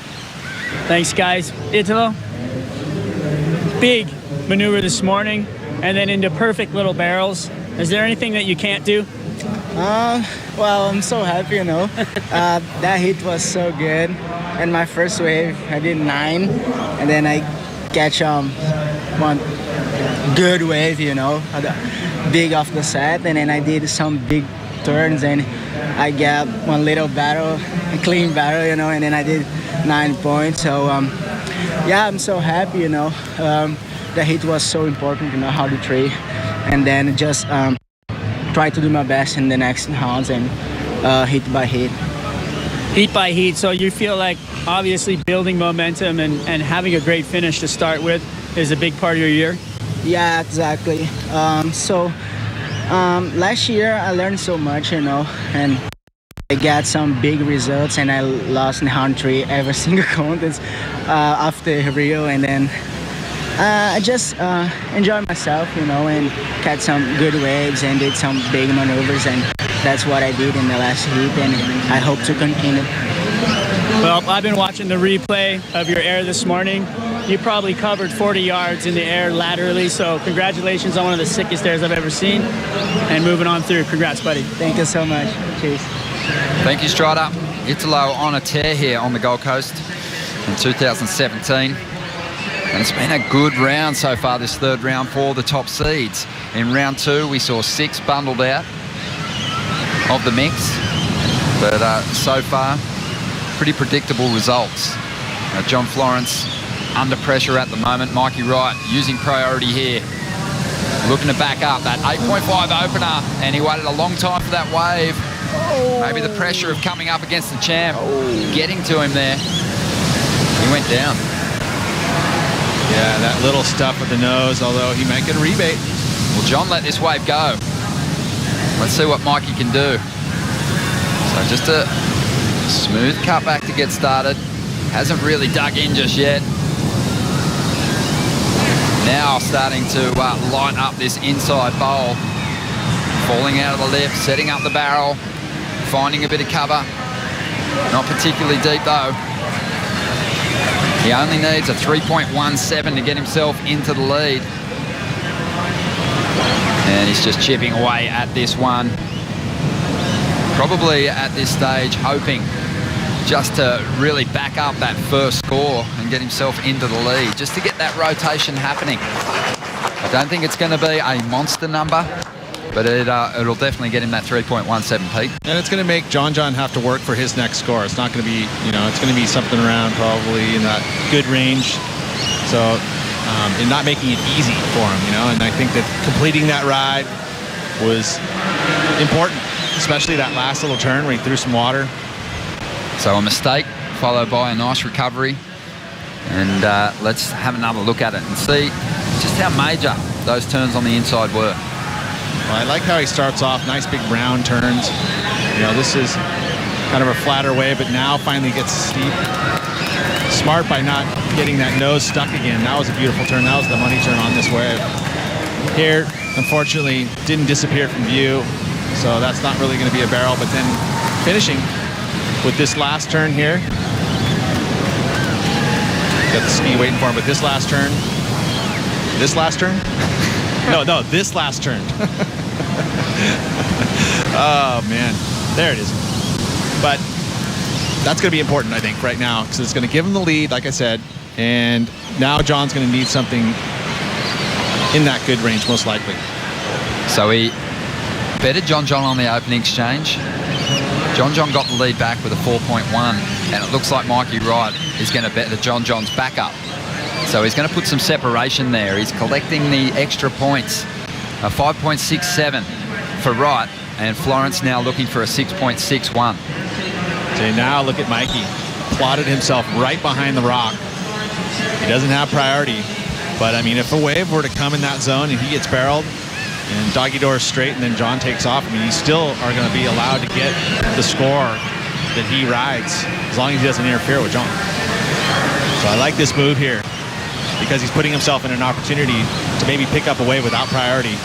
Thanks, guys. Italo, big maneuver this morning, and then into perfect little barrels. Is there anything that you can't do? Well, I'm so happy, you know. That hit was so good. And my first wave, I did 9, and then I catch one good wave, you know, big off the set, and then I did some big turns, and I got one little barrel, a clean barrel, you know, and then I did 9 points. So yeah, I'm so happy, you know. The hit was so important, you know, how to tree, and then just try to do my best in the next rounds and hit by hit. Heat by heat, so you feel like obviously building momentum and having a great finish to start with is a big part of your year? Yeah, exactly. Last year I learned so much, you know, and I got some big results, and I lost in round 3 every single contest after Rio, and then I just enjoyed myself, you know, and catch some good waves and did some big maneuvers, and that's what I did in the last heat, and I hope to continue. Well, I've been watching the replay of your air this morning. You probably covered 40 yards in the air laterally, so congratulations on one of the sickest airs I've ever seen. And moving on through. Congrats, buddy. Thank you so much. Cheers. Thank you, Strider. Italo on a tear here on the Gold Coast in 2017. And it's been a good round so far, this third round for the top seeds. In round 2, we saw 6 bundled out of the mix. But so far, pretty predictable results. John Florence under pressure at the moment. Mikey Wright using priority here. Looking to back up that 8.5 opener, and he waited a long time for that wave. Maybe the pressure of coming up against the champ getting to him there. He went down. Yeah, that little stuff with the nose, although he might get a rebate. Well, John let this wave go. Let's see what Mikey can do. So just a smooth cutback to get started. Hasn't really dug in just yet. Now starting to line up this inside bowl. Falling out of the lip, setting up the barrel, finding a bit of cover. Not particularly deep though. He only needs a 3.17 to get himself into the lead. And he's just chipping away at this one. Probably at this stage hoping just to really back up that first score and get himself into the lead, just to get that rotation happening. I don't think it's going to be a monster number, but it'll definitely get him that 3.17, Pete. And it's going to make John have to work for his next score. It's not going to be, it's going to be something around probably in that good range. So, and not making it easy for him, and I think that completing that ride was important, especially that last little turn where he threw some water. So a mistake followed by a nice recovery. And let's have another look at it and see just how major those turns on the inside were. Well, I like how he starts off, nice big round turns. This is kind of a flatter way, but now finally gets steep. Smart by not getting that nose stuck again. That was a beautiful turn. That was the money turn on this wave. Here, unfortunately, didn't disappear from view, so that's not really going to be a barrel, but then finishing with this last turn here. Got the ski waiting for him, but this last turn. This last turn? No, this last turn. Oh, man. There it is. But that's going to be important, I think, right now, because it's going to give him the lead, like I said, and now John's going to need something in that good range, most likely. So he betted John on the opening exchange. John got the lead back with a 4.1, and it looks like Mikey Wright is going to bet that John's back up. So he's going to put some separation there. He's collecting the extra points. A 5.67 for Wright, and Florence now looking for a 6.61. So now look at Mikey. Plotted himself right behind the rock. He doesn't have priority, but I mean, if a wave were to come in that zone and he gets barreled, and doggy door straight, and then John takes off, I mean, you still are going to be allowed to get the score that he rides as long as he doesn't interfere with John. So I like this move here because he's putting himself in an opportunity to maybe pick up a wave without priority,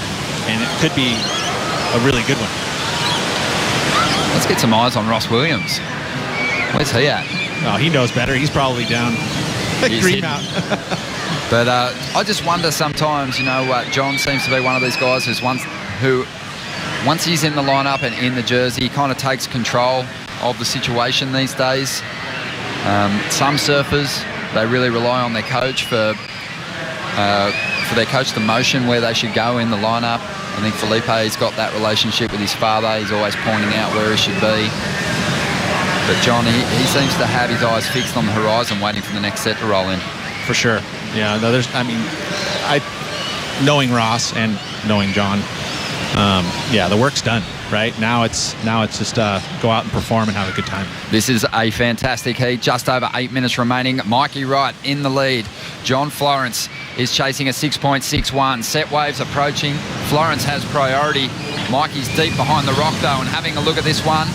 and it could be a really good one. Let's get some eyes on Ross Williams. Where's he at? Oh, he knows better. He's probably down. Green out. But I just wonder sometimes, John seems to be one of these guys who once he's in the lineup and in the jersey, he kind of takes control of the situation these days. Some surfers, they really rely on their coach for their coach to motion where they should go in the lineup. I think Felipe's got that relationship with his father. He's always pointing out where he should be. But John, he seems to have his eyes fixed on the horizon, waiting for the next set to roll in. For sure. Yeah, no, knowing Ross and knowing John, the work's done, right? Now it's just go out and perform and have a good time. This is a fantastic heat. Just over 8 minutes remaining. Mikey Wright in the lead. John Florence is chasing a 6.61. Set waves approaching. Florence has priority. Mikey's deep behind the rock though, and having a look at this one.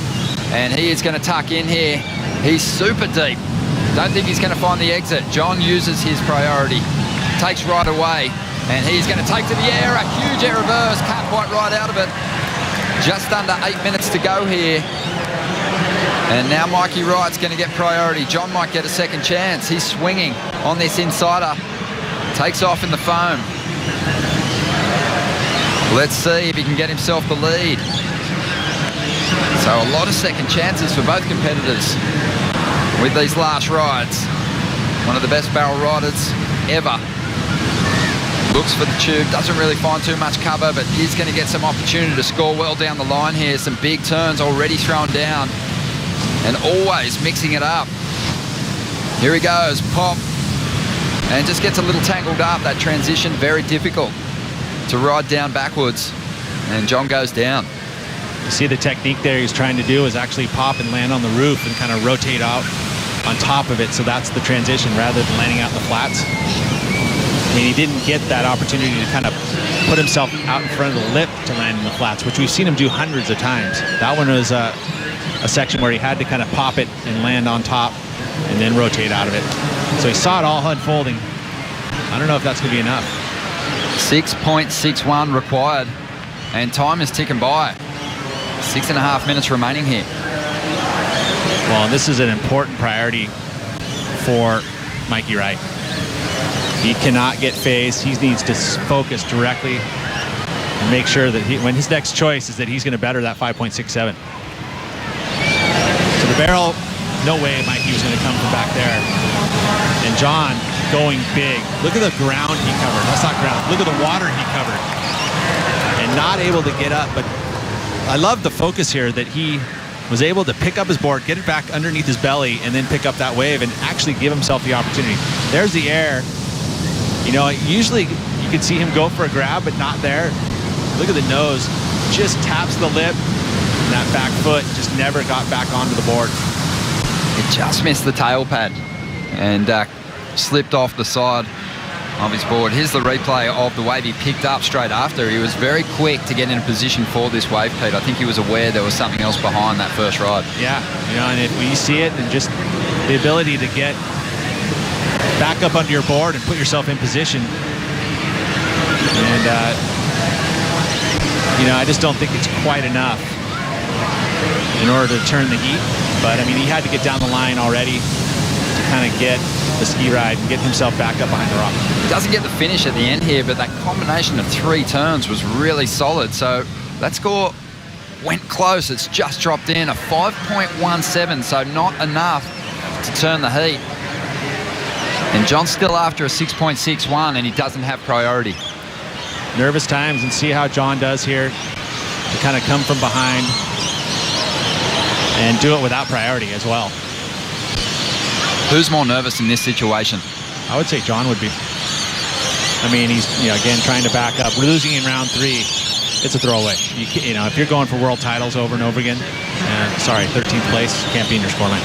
And he is going to tuck in here. He's super deep. Don't think he's going to find the exit. John uses his priority. Takes right away. And he's going to take to the air. A huge air reverse. Can't quite ride out of it. Just under 8 minutes to go here. And now Mikey Wright's going to get priority. John might get a second chance. He's swinging on this insider. Takes off in the foam. Let's see if he can get himself the lead. So a lot of second chances for both competitors with these last rides. One of the best barrel riders ever. Looks for the tube, doesn't really find too much cover, but is going to get some opportunity to score well down the line here. Some big turns already thrown down and always mixing it up. Here he goes, pop, and just gets a little tangled up. That transition, very difficult to ride down backwards, and John goes down. You see the technique there he's trying to do is actually pop and land on the roof and kind of rotate out on top of it, so that's the transition rather than landing out in the flats. I mean, he didn't get that opportunity to kind of put himself out in front of the lip to land in the flats, which we've seen him do hundreds of times. That one was a section where he had to kind of pop it and land on top and then rotate out of it. So he saw it all unfolding. I don't know if that's going to be enough. 6.61 required, and time is ticking by. 6.5 minutes remaining here. Well, and this is an important priority for Mikey Wright. He cannot get phased. He needs to focus directly and make sure that when his next choice is that he's going to better that 5.67. So the barrel, no way Mikey was going to come from back there. And John going big. Look at the ground he covered. That's not ground. Look at the water he covered. And not able to get up. But I love the focus here that he was able to pick up his board, get it back underneath his belly, and then pick up that wave and actually give himself the opportunity. There's the air. You know, usually you could see him go for a grab, but not there. Look at the nose. Just taps the lip, and that back foot just never got back onto the board. It just missed the tail pad and slipped off the side of his board. Here's the replay of the wave he picked up straight after. He was very quick to get in a position for this wave, Pete. I think he was aware there was something else behind that first ride. Yeah, you know, and when you see it, and just the ability to get back up under your board and put yourself in position. And, you know, I just don't think it's quite enough in order to turn the heat. But, I mean, he had to get down the line already to kind of get the ski ride and get himself back up behind the rock. He doesn't get the finish at the end here, but that combination of 3 turns was really solid. So that score went close. It's just dropped in, a 5.17, so not enough to turn the heat. And John's still after a 6.61, and he doesn't have priority. Nervous times, and see how John does here to kind of come from behind and do it without priority as well. Who's more nervous in this situation? I would say John would be. I mean, he's, you know, again, trying to back up. We're losing in round 3. It's a throwaway. You know, if you're going for world titles over and over again, 13th place, can't be in your scoreline.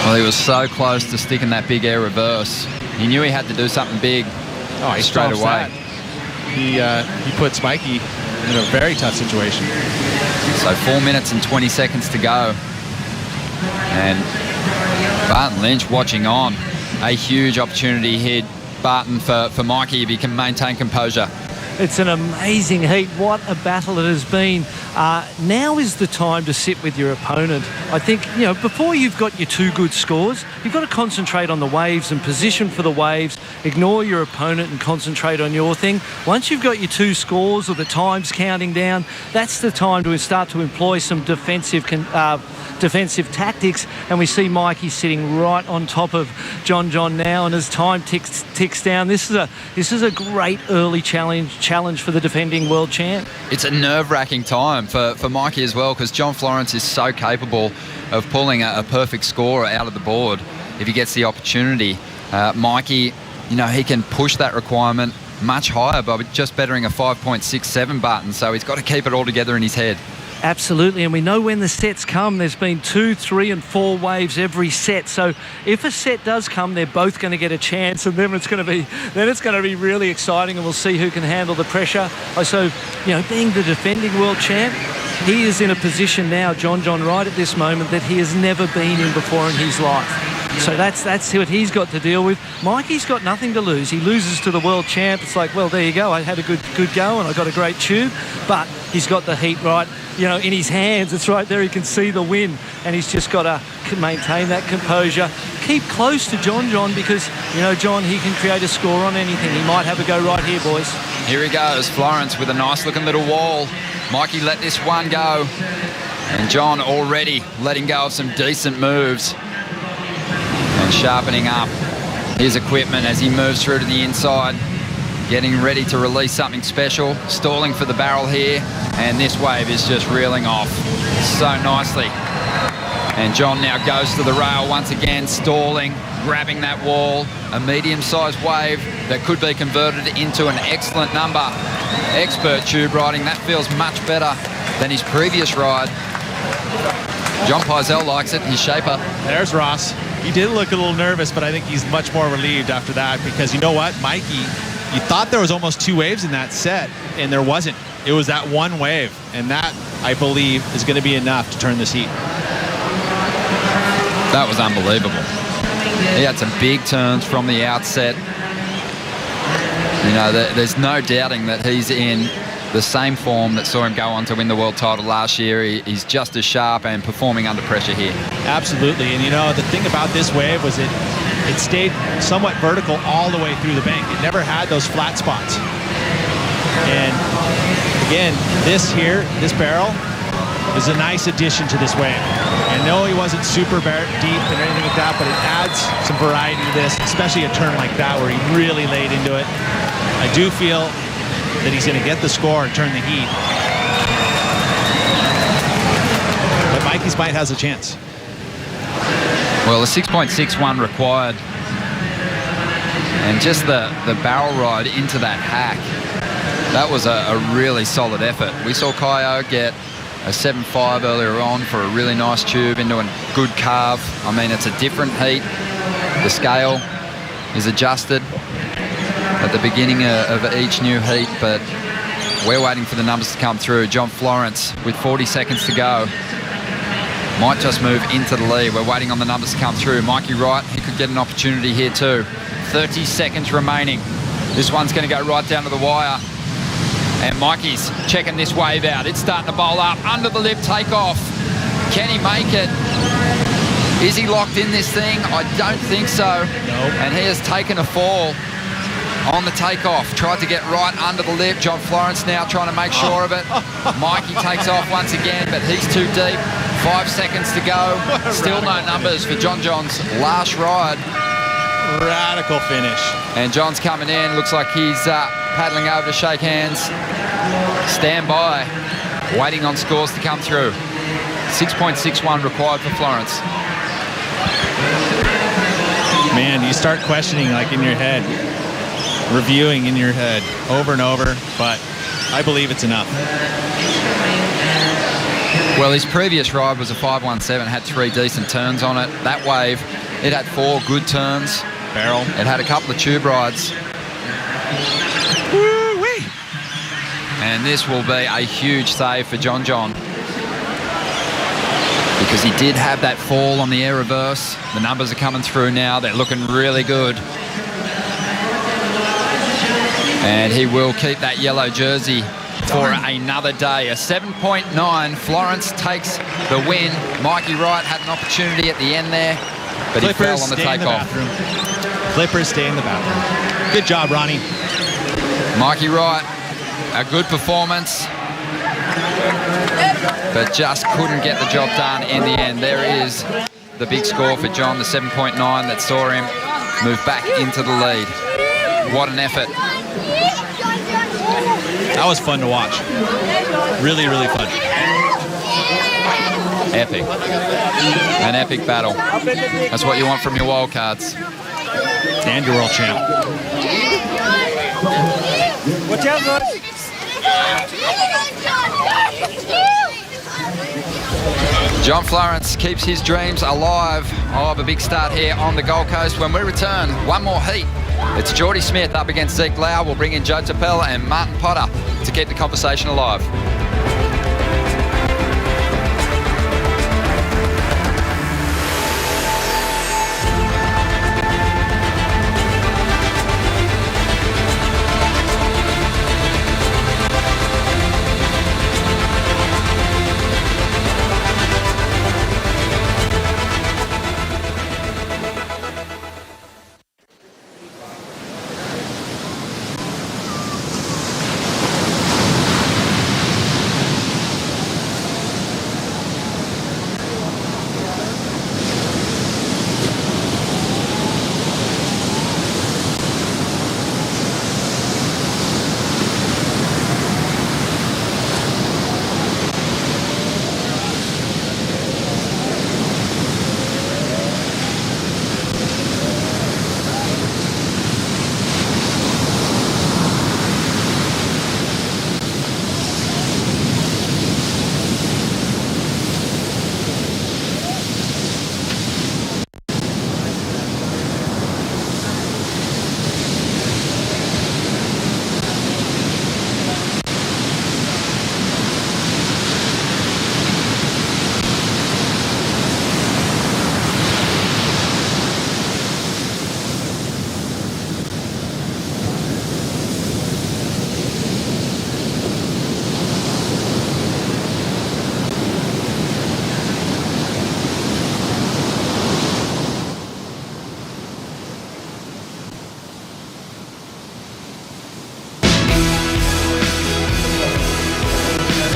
Well, he was so close to sticking that big air reverse. He knew he had to do something big straight away. He puts Mikey in a very tough situation. So 4 minutes and 20 seconds to go. And Barton Lynch watching on. A huge opportunity here, Barton, for Mikey if he can maintain composure. It's an amazing heat. What a battle it has been. Now is the time to sit with your opponent. I think, you know, before you've got your 2 good scores, you've got to concentrate on the waves and position for the waves. Ignore your opponent and concentrate on your thing. Once you've got your 2 scores or the times counting down, that's the time to start to employ some defensive tactics. And we see Mikey sitting right on top of John now, and as time ticks down, this is a great early challenge for the defending world champ. It's a nerve-wracking time for Mikey as well, because John Florence is so capable of pulling a perfect score out of the board if he gets the opportunity. Mikey, you know, he can push that requirement much higher by just bettering a 5.67 button, so he's got to keep it all together in his head. Absolutely, and we know when the sets come, there's been 2, 3 and 4 waves every set. So if a set does come, they're both going to get a chance, and then it's going to be really exciting, and we'll see who can handle the pressure. So, you know, being the defending world champ, he is in a position now, John Wright, at this moment that he has never been in before in his life. So that's what he's got to deal with. Mikey's got nothing to lose. He loses to the world champ. It's like, well, there you go. I had a good go and I got a great tube, but he's got the heat right, in his hands. It's right there. He can see the win, and he's just got to maintain that composure. Keep close to John because, John, he can create a score on anything. He might have a go right here, boys. Here he goes, Florence with a nice-looking little wall. Mikey let this one go, and John already letting go of some decent moves and sharpening up his equipment as he moves through to the inside, getting ready to release something special, stalling for the barrel here, and this wave is just reeling off so nicely. And John now goes to the rail once again, stalling, grabbing that wall, a medium-sized wave that could be converted into an excellent number. Expert tube riding, that feels much better than his previous ride. John Pizell likes it, his shaper. There's Ross. He did look a little nervous, but I think he's much more relieved after that, because you know what, Mikey, you thought there was almost 2 waves in that set, and there wasn't. It was that 1 wave, and that, I believe, is going to be enough to turn this heat. That was unbelievable. He had some big turns from the outset. There's no doubting that he's in the same form that saw him go on to win the world title last year. He's just as sharp and performing under pressure here. Absolutely. And the thing about this wave was it stayed somewhat vertical all the way through the bank. It never had those flat spots. And again, this barrel is a nice addition to this wave. And no, he wasn't super deep and anything like that, but it adds some variety to this, especially a turn like that where he really laid into it. I do feel that he's going to get the score and turn the heat. But Mikey's might has a chance. Well, a 6.61 required. And just the barrel ride into that hack, that was a really solid effort. We saw Kaio get a 7.5 earlier on for a really nice tube into a good carve. I mean, it's a different heat. The scale is adjusted at the beginning of each new heat, but we're waiting for the numbers to come through. John Florence with 40 seconds to go might just move into the lead. We're waiting on the numbers to come through. Mikey Wright, he could get an opportunity here too. 30 seconds remaining. This one's going to go right down to the wire. And Mikey's checking this wave out. It's starting to bowl up. Under the lip, takeoff. Can he make it? Is he locked in this thing? I don't think so. Nope. And he has taken a fall on the takeoff. Tried to get right under the lip. John Florence now trying to make sure of it. Mikey takes off once again, but he's too deep. 5 seconds to go. Still no numbers for John's last ride. Radical finish. And John's coming in. Looks like he's paddling over to shake hands. Stand by. Waiting on scores to come through. 6.61 required for Florence. Man, you start questioning like in your head. Reviewing in your head over and over, but I believe it's enough. Well, his previous ride was a 5.17, had 3 decent turns on it. That wave, it had 4 good turns. Barrel. It had a couple of tube rides. Woo-wee. And this will be a huge save for John. Because he did have that fall on the air reverse. The numbers are coming through now. They're looking really good. And he will keep that yellow jersey for another day. A 7.9. Florence takes the win. Mikey Wright had an opportunity at the end there, but Clippers he fell on the takeoff. Clippers stay in the bathroom. Good job, Ronnie. Mikey Wright, a good performance, but just couldn't get the job done in the end. There is the big score for John, the 7.9 that saw him move back into the lead. What an effort. That was fun to watch. Really, really fun. Epic. An epic battle. That's what you want from your wildcards. And your world champ. Watch out, boys. John Florence keeps his dreams alive of a big start here on the Gold Coast. When we return, one more heat. It's Geordie Smith up against Zeke Lau. We'll bring in Joe Tapel and Martin Potter to keep the conversation alive.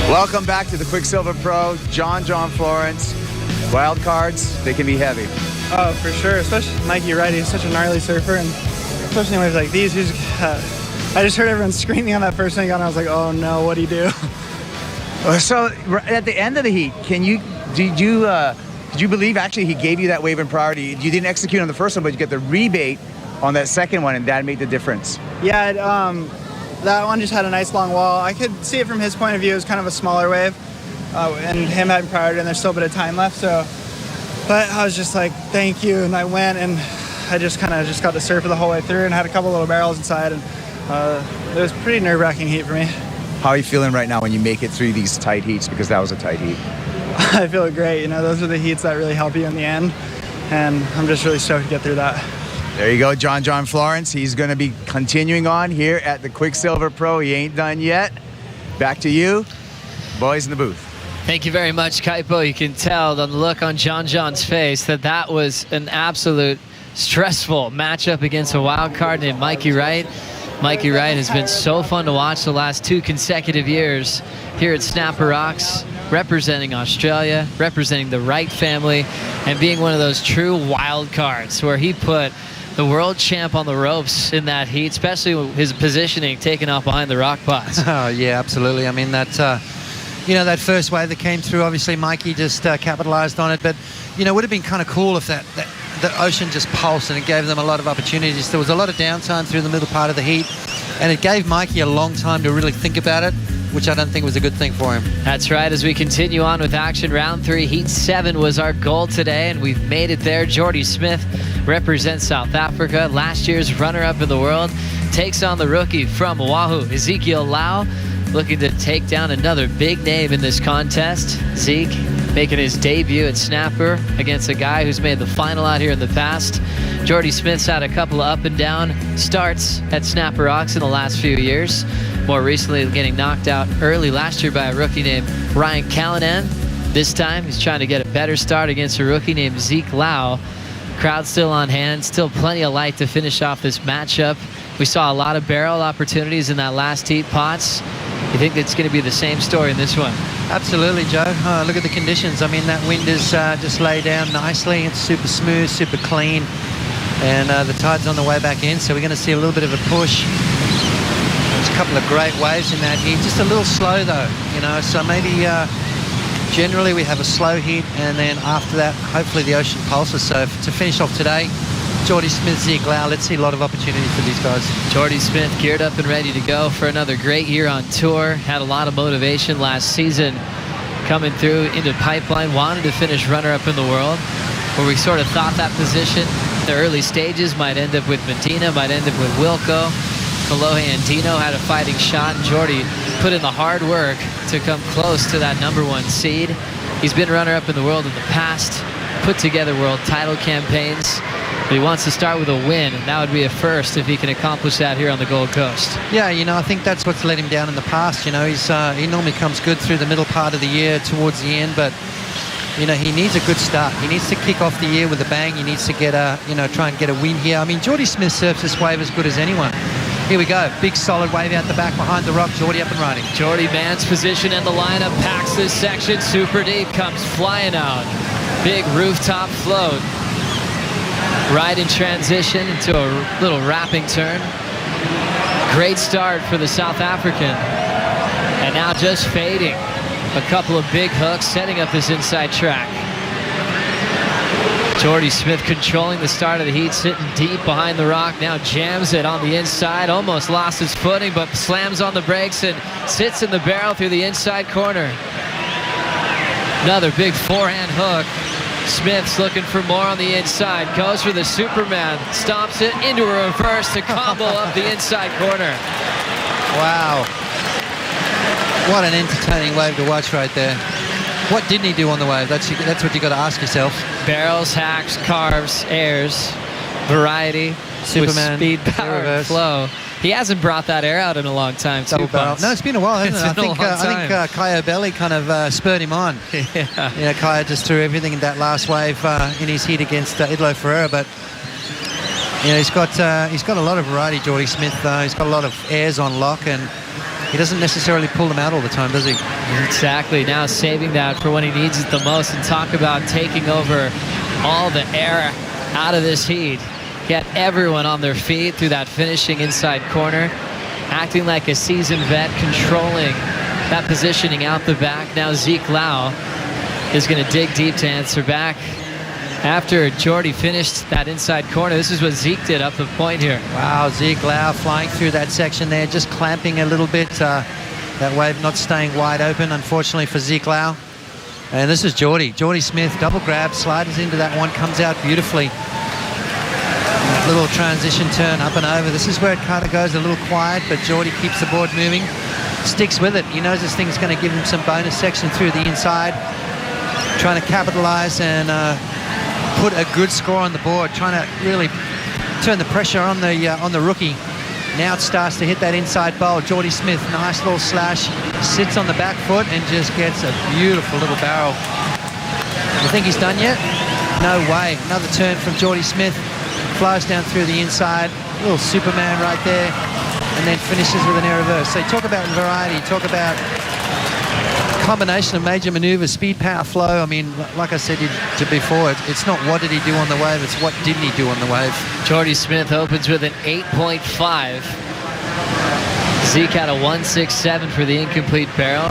Welcome back to the Quiksilver Pro. John Florence. Wild cards, they can be heavy. Oh, for sure. Especially Mikey Wright. He's such a gnarly surfer, and especially in waves like these. I just heard everyone screaming on that first thing, and I was like, "Oh no, what do you do?" So at the end of the heat, did you believe actually he gave you that wave in priority? You didn't execute on the first one, but you get the rebate on that second one, and that made the difference. Yeah, that one just had a nice long wall. I could see it from his point of view. It was kind of a smaller wave, and him having priority, and there's still a bit of time left. So, but I was just like, thank you, and I went, and I just got to surf it the whole way through, and had a couple little barrels inside, and it was pretty nerve-wracking heat for me. How are you feeling right now when you make it through these tight heats? Because that was a tight heat. I feel great. Those are the heats that really help you in the end, and I'm just really stoked to get through that. There you go, John Florence. He's going to be continuing on here at the Quiksilver Pro. He ain't done yet. Back to you, boys in the booth. Thank you very much, Kaipo. You can tell on the look on John's face that was an absolute stressful matchup against a wild card named Mikey Wright. Mikey Wright has been so fun to watch the last 2 consecutive years here at Snapper Rocks, representing Australia, representing the Wright family, and being one of those true wild cards where he put the world champ on the ropes in that heat, especially with his positioning taking off behind the rock pots. Oh, yeah, absolutely. I mean, that first wave that came through, obviously Mikey just capitalized on it, but, it would have been kind of cool if the ocean just pulsed and it gave them a lot of opportunities. There was a lot of downtime through the middle part of the heat, and it gave Mikey a long time to really think about it, which I don't think was a good thing for him. That's right. As we continue on with action, round 3, heat 7 was our goal today, and we've made it there. Jordy Smith represents South Africa, last year's runner-up in the world, takes on the rookie from Oahu, Ezekiel Lau, looking to take down another big name in this contest. Zeke making his debut at Snapper against a guy who's made the final out here in the past. Jordy Smith's had a couple of up and down starts at Snapper Rocks in the last few years. More recently getting knocked out early last year by a rookie named Ryan Callanan. This time he's trying to get a better start against a rookie named Zeke Lau. Crowd still on hand, still plenty of light to finish off this matchup. We saw a lot of barrel opportunities in that last heat, Potts. You think it's going to be the same story in this one? Absolutely, Joe. Look at the conditions. I mean, that wind is just laid down nicely. It's super smooth, super clean. And the tide's on the way back in, so we're going to see a little bit of a push. There's a couple of great waves in that heat. Just a little slow, though, so maybe generally we have a slow heat, and then after that, hopefully the ocean pulses. So to finish off today, Jordy Smith, Zeke Lau, let's see a lot of opportunity for these guys. Jordy Smith geared up and ready to go for another great year on tour. Had a lot of motivation last season coming through into Pipeline. Wanted to finish runner-up in the world, where we sort of thought that position, the early stages, might end up with Medina, might end up with Wilco. Kolohe and Dino had a fighting shot, and Jordy put in the hard work to come close to that #1 seed. He's been runner-up in the world in the past, put together world title campaigns. But he wants to start with a win, and that would be a first if he can accomplish that here on the Gold Coast. Yeah, I think that's what's let him down in the past. He normally comes good through the middle part of the year towards the end, but he needs a good start. He needs to kick off the year with a bang. He needs to get try and get a win here. I mean, Jordy Smith surfs this wave as good as anyone. Here we go. Big solid wave out the back behind the rock. Jordy up and running. Jordy man's position in the lineup, packs this section super deep, comes flying out. Big rooftop float. Right in transition into a little wrapping turn. Great start for the South African. And now just fading. A couple of big hooks, setting up this inside track. Jordy Smith controlling the start of the heat, sitting deep behind the rock. Now jams it on the inside, almost lost his footing, but slams on the brakes and sits in the barrel through the inside corner. Another big forehand hook. Smith's looking for more on the inside, goes for the Superman, stomps it into a reverse to combo up the inside corner. Wow. What an entertaining wave to watch right there. What didn't he do on the wave? That's what you got to ask yourself. Barrels, hacks, carves, airs, variety, Superman, with speed, power, and flow. He hasn't brought that air out in a long time, too. No, it's been a while, hasn't it? I think Kaya Belly kind of spurred him on. Yeah. Kaya just threw everything in that last wave in his heat against Idlo Ferreira, but he's got a lot of variety, Jordy Smith. He's got a lot of airs on lock, and he doesn't necessarily pull them out all the time, does he? Exactly. Now saving that for when he needs it the most. And talk about taking over all the air out of this heat. Get everyone on their feet through that finishing inside corner. Acting like a seasoned vet, controlling that positioning out the back. Now Zeke Lau is going to dig deep to answer back. After Jordy finished that inside corner, this is what Zeke did up the point here. Wow, Zeke Lau flying through that section there, just clamping a little bit. That wave not staying wide open, unfortunately, for Zeke Lau. And this is Jordy. Jordy Smith, double grab, slides into that one, comes out beautifully. Little transition turn up and over. This is where it kind of goes a little quiet, but Jordy keeps the board moving, sticks with it. He knows this thing's going to give him some bonus section through the inside, trying to capitalize and put a good score on the board, trying to really turn the pressure on the rookie. Now it starts to hit that inside bowl. Jordy Smith, nice little slash, sits on the back foot and just gets a beautiful little barrel. You think he's done yet? No way. Another turn from Jordy Smith, flies down through the inside, little Superman right there, and then finishes with an air reverse. So talk about variety, talk about combination of major maneuvers, speed, power, flow. I mean, like I said before, it's not what did he do on the wave, it's what didn't he do on the wave. Jordy Smith opens with an 8.5. Zeke had a 1.67 for the incomplete barrel.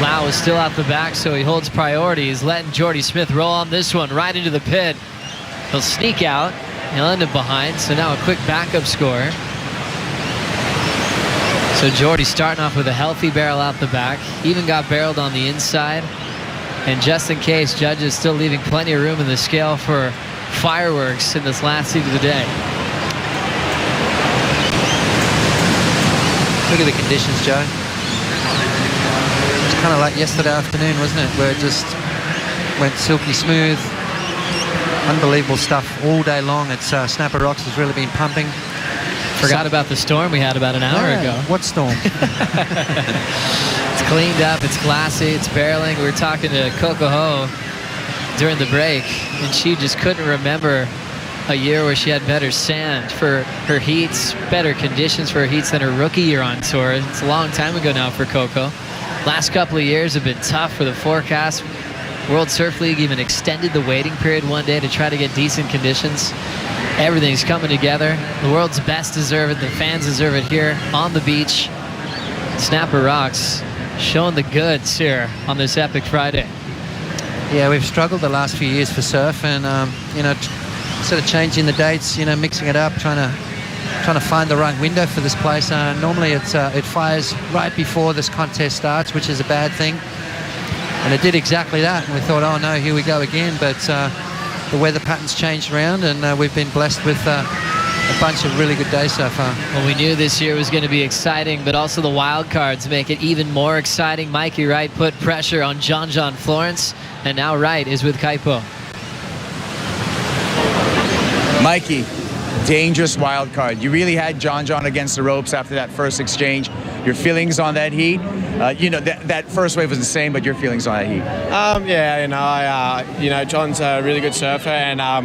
Lau is still out the back, so he holds priority. He's letting Jordy Smith roll on this one right into the pit. He'll sneak out. He'll end up behind, so now a quick backup score. So Jordy starting off with a healthy barrel out the back. Even got barreled on the inside. And just in case, judges still leaving plenty of room in the scale for fireworks in this last heat of the day. Look at the conditions, Joe. It's kind of like yesterday afternoon, wasn't it? Where it just went silky smooth. Unbelievable stuff all day long. It's Snapper Rocks has really been pumping. Forgot about the storm we had about an hour ago. What storm? It's cleaned up, it's classy, it's barreling. We were talking to Coco Ho during the break, and she just couldn't remember a year where she had better sand for her heats, better conditions for her heats than her rookie year on tour. It's a long time ago now for Coco. Last couple of years have been tough for the forecast. World Surf League even extended the waiting period one day to try to get decent conditions. Everything's coming together. The world's best deserve it. The fans deserve it here on the beach. Snapper Rocks showing the goods here on this epic Friday. Yeah, we've struggled the last few years for surf, and sort of changing the dates, mixing it up, trying to find the right window for this place. Normally it fires right before this contest starts, which is a bad thing. And it did exactly that. And we thought, oh no, here we go again. But the weather patterns changed around, and we've been blessed with a bunch of really good days so far. Well, we knew this year was going to be exciting, but also the wild cards make it even more exciting. Mikey Wright put pressure on John Florence, and now Wright is with Kaipo. Mikey, dangerous wild card. You really had John against the ropes after that first exchange. Your feelings on that heat? That first wave was insane, but your feelings on that heat? John's a really good surfer, and I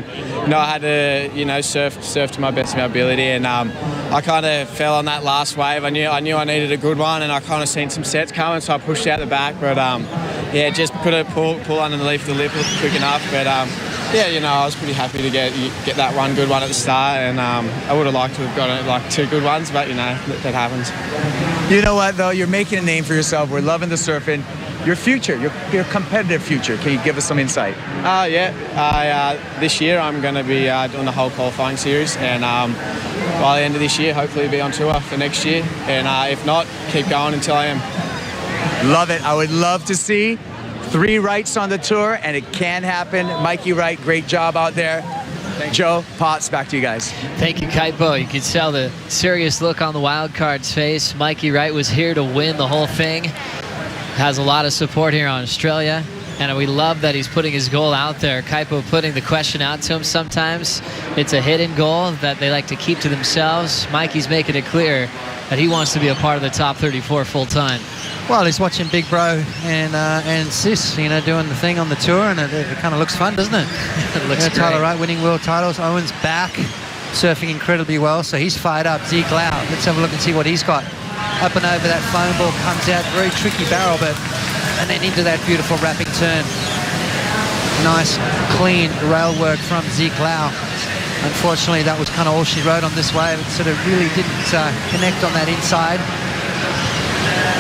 had to surf to my best of my ability, and I kind of fell on that last wave. I knew I needed a good one, and I kind of seen some sets coming, so I pushed out the back, but just put a pull underneath the lip quick enough, but I was pretty happy to get that one good one at the start, and I would have liked to have gotten like two good ones, but that happens. You know what, though? You're making a name for yourself. We're loving the surfing. Your future, your competitive future. Can you give us some insight? This year I'm going to be doing the whole qualifying series, and by the end of this year, hopefully be on tour for next year, and if not, keep going until I am. Love it. I would love to see 3 Wrights on the tour, and it can happen. Mikey Wright, great job out there. Joe, Potts, back to you guys. Thank you, Kaipo. You could tell the serious look on the wild card's face. Mikey Wright was here to win the whole thing. Has a lot of support here on Australia, and we love that he's putting his goal out there. Kaipo putting the question out to him sometimes. It's a hidden goal that they like to keep to themselves. Mikey's making it clear that he wants to be a part of the top 34 full time. Well, he's watching Big Bro and Sis, doing the thing on the tour, and it kind of looks fun, doesn't it? It looks great. Tyler Wright winning world titles. Owen's back, surfing incredibly well, so he's fired up. Zeke Lau, let's have a look and see what he's got up and over that foam ball, comes out, very tricky barrel, and then into that beautiful wrapping turn. Nice, clean rail work from Zeke Lau. Unfortunately, that was kind of all she rode on this wave. It sort of really didn't connect on that inside.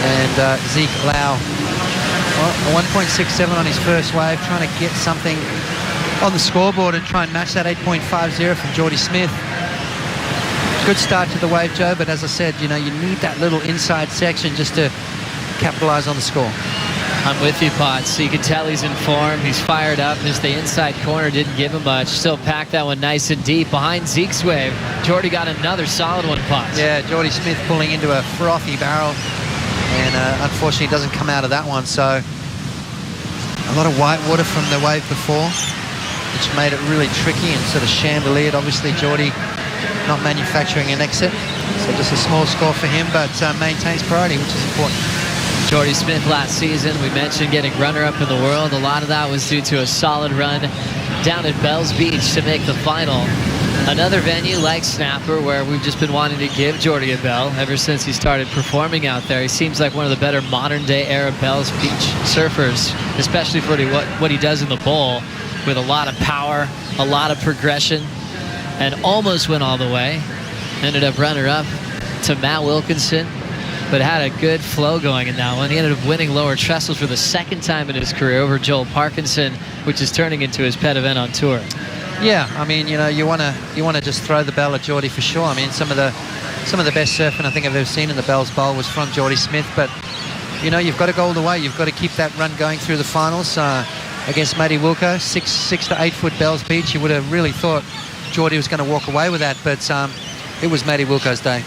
And Zeke Lau, well, a 1.67 on his first wave, trying to get something on the scoreboard and try and match that 8.50 from Geordie Smith. Good start to the wave, Joe, but as I said, you know, you need that little inside section just to capitalize on the score. I'm with you, Potts. So you can tell he's in form. He's fired up. Just the inside corner didn't give him much. Still packed that one nice and deep behind Zeke's wave. Geordie got another solid one, Potts. Yeah, Geordie Smith pulling into a frothy barrel, and unfortunately doesn't come out of that one. So a lot of white water from the wave before, which made it really tricky and sort of chandeliered. Obviously, Geordie not manufacturing an exit, so just a small score for him, but maintains priority, which is important. Geordie Smith last season, we mentioned getting runner-up in the world. A lot of that was due to a solid run down at Bells Beach to make the final. Another venue like Snapper, where we've just been wanting to give Geordie a bell ever since he started performing out there. He seems like one of the better modern-day era Bells Beach surfers, especially for what he does in the bowl, with a lot of power, a lot of progression, and almost went all the way. Ended up runner-up to Matt Wilkinson, but had a good flow going in that one. He ended up winning lower trestles for the second time in his career over Joel Parkinson, which is turning into his pet event on tour. Yeah, I mean, you know, you want to just throw the bell at Geordie for sure. I mean, some of the best surfing I think I've ever seen in the Bells Bowl was from Geordie Smith, but you know, you've got to go all the way. You've got to keep that run going through the finals against Matty Wilco, 6 to 8 foot Bells Beach. You would have really thought Geordie was going to walk away with that, but it was Matty Wilco's day.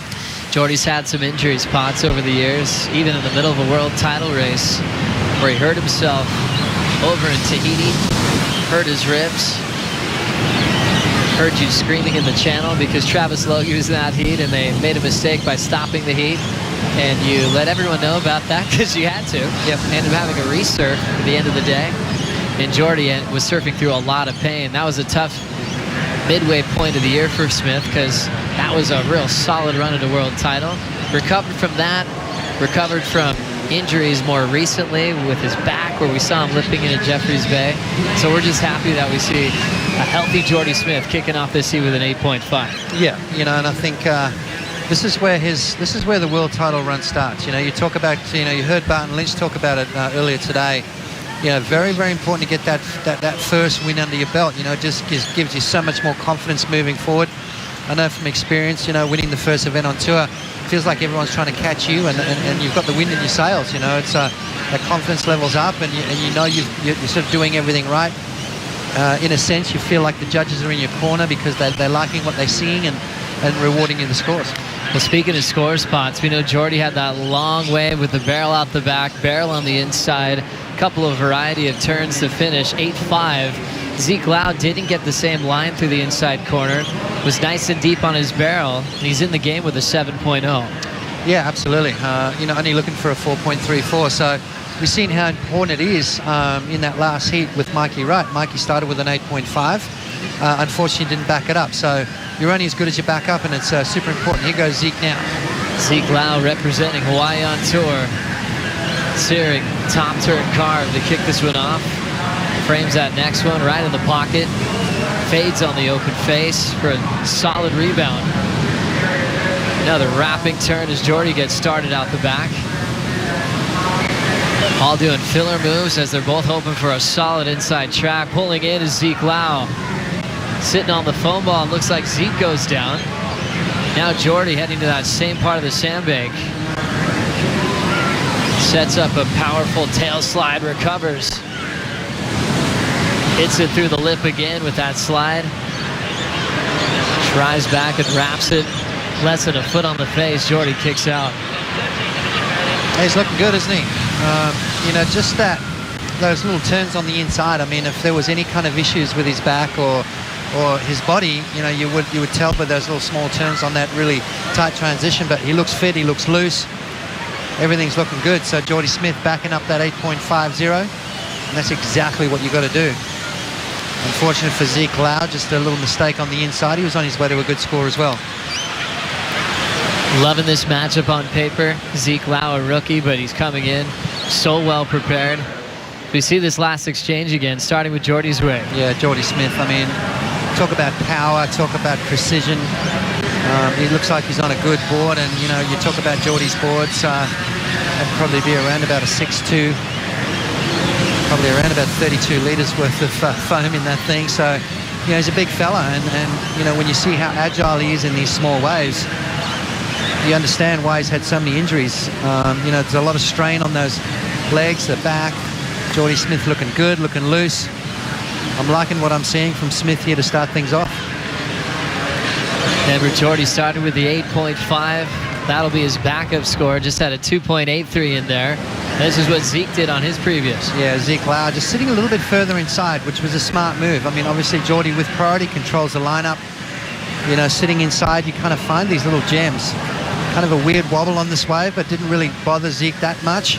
Geordie's had some injury spots over the years, even in the middle of a world title race, where he hurt himself over in Tahiti, hurt his ribs. Heard you screaming in the channel because Travis Logie was in that heat and they made a mistake by stopping the heat. And you let everyone know about that because you had to. Yep. Ended up having a resurf at the end of the day. And Geordie was surfing through a lot of pain. That was a tough midway point of the year for Smith because that was a real solid run at a world title. Recovered from that, recovered from injuries more recently with his back, where we saw him limping into Jeffreys Bay. So we're just happy that we see a healthy Geordie Smith kicking off this heat with an 8.5. Yeah, you know, and I think this is where the world title run starts. You know, you talk about, you know, you heard Barton Lynch talk about it earlier today. You know, very, very important to get that first win under your belt. You know, it just gives you so much more confidence moving forward. I know from experience, you know, winning the first event on tour, it feels like everyone's trying to catch you, and you've got the wind in your sails. You know, it's that confidence levels up, and you know you're sort of doing everything right. In a sense, you feel like the judges are in your corner because they're liking what they're seeing and rewarding you the scores. Well, speaking of score spots, we know Geordie had that long wave with the barrel out the back, barrel on the inside, couple of variety of turns to finish, 8.5. Zeke Lau didn't get the same line through the inside corner, was nice and deep on his barrel, and he's in the game with a 7.0. Yeah, absolutely. You know, only looking for a 4.34, so we've seen how important it is in that last heat with Mikey Wright. Mikey started with an 8.5. Unfortunately, didn't back it up, so you're only as good as your backup, and it's super important. Here goes Zeke now. Zeke Lau representing Hawaii on tour. Searing top turn carve to kick this one off. Frames that next one right in the pocket. Fades on the open face for a solid rebound. Another wrapping turn as Geordie gets started out the back. All doing filler moves as they're both hoping for a solid inside track. Pulling in is Zeke Lau. Sitting on the foam ball, and looks like Zeke goes down. Now Geordie heading to that same part of the sandbank. Sets up a powerful tail slide, recovers. Hits it through the lip again with that slide. Tries back and wraps it. Less than a foot on the face. Geordie kicks out. He's looking good, isn't he? You know, just those little turns on the inside. I mean, if there was any kind of issues with his back or his body, you know, you would tell by those little small turns on that really tight transition. But he looks fit. He looks loose. Everything's looking good. So Geordie Smith backing up that 8.50, and that's exactly what you got to do. Unfortunate for Zeke Lau, just a little mistake on the inside. He was on his way to a good score as well. Loving this matchup on paper. Zeke Lau, a rookie, but he's coming in so well prepared. We see this last exchange again, starting with Jordy's wave. Yeah, Jordy Smith. I mean, talk about power, talk about precision. He looks like he's on a good board, and you know, you talk about Jordy's boards, that'd probably be around about a 6'2", probably around about 32 litres worth of foam in that thing. So, you know, he's a big fella, and you know, when you see how agile he is in these small waves, you understand why he's had so many injuries. You know, there's a lot of strain on those legs, the back. Jordy Smith looking good, looking loose. I'm liking what I'm seeing from Smith here to start things off. Remember, Jordy started with the 8.5. That'll be his backup score. Just had a 2.83 in there. This is what Zeke did on his previous. Yeah, Zeke Lau just sitting a little bit further inside, which was a smart move. I mean, obviously, Jordy with priority controls the lineup. You know, sitting inside, you kind of find these little gems. Kind of a weird wobble on this wave, but didn't really bother Zeke that much.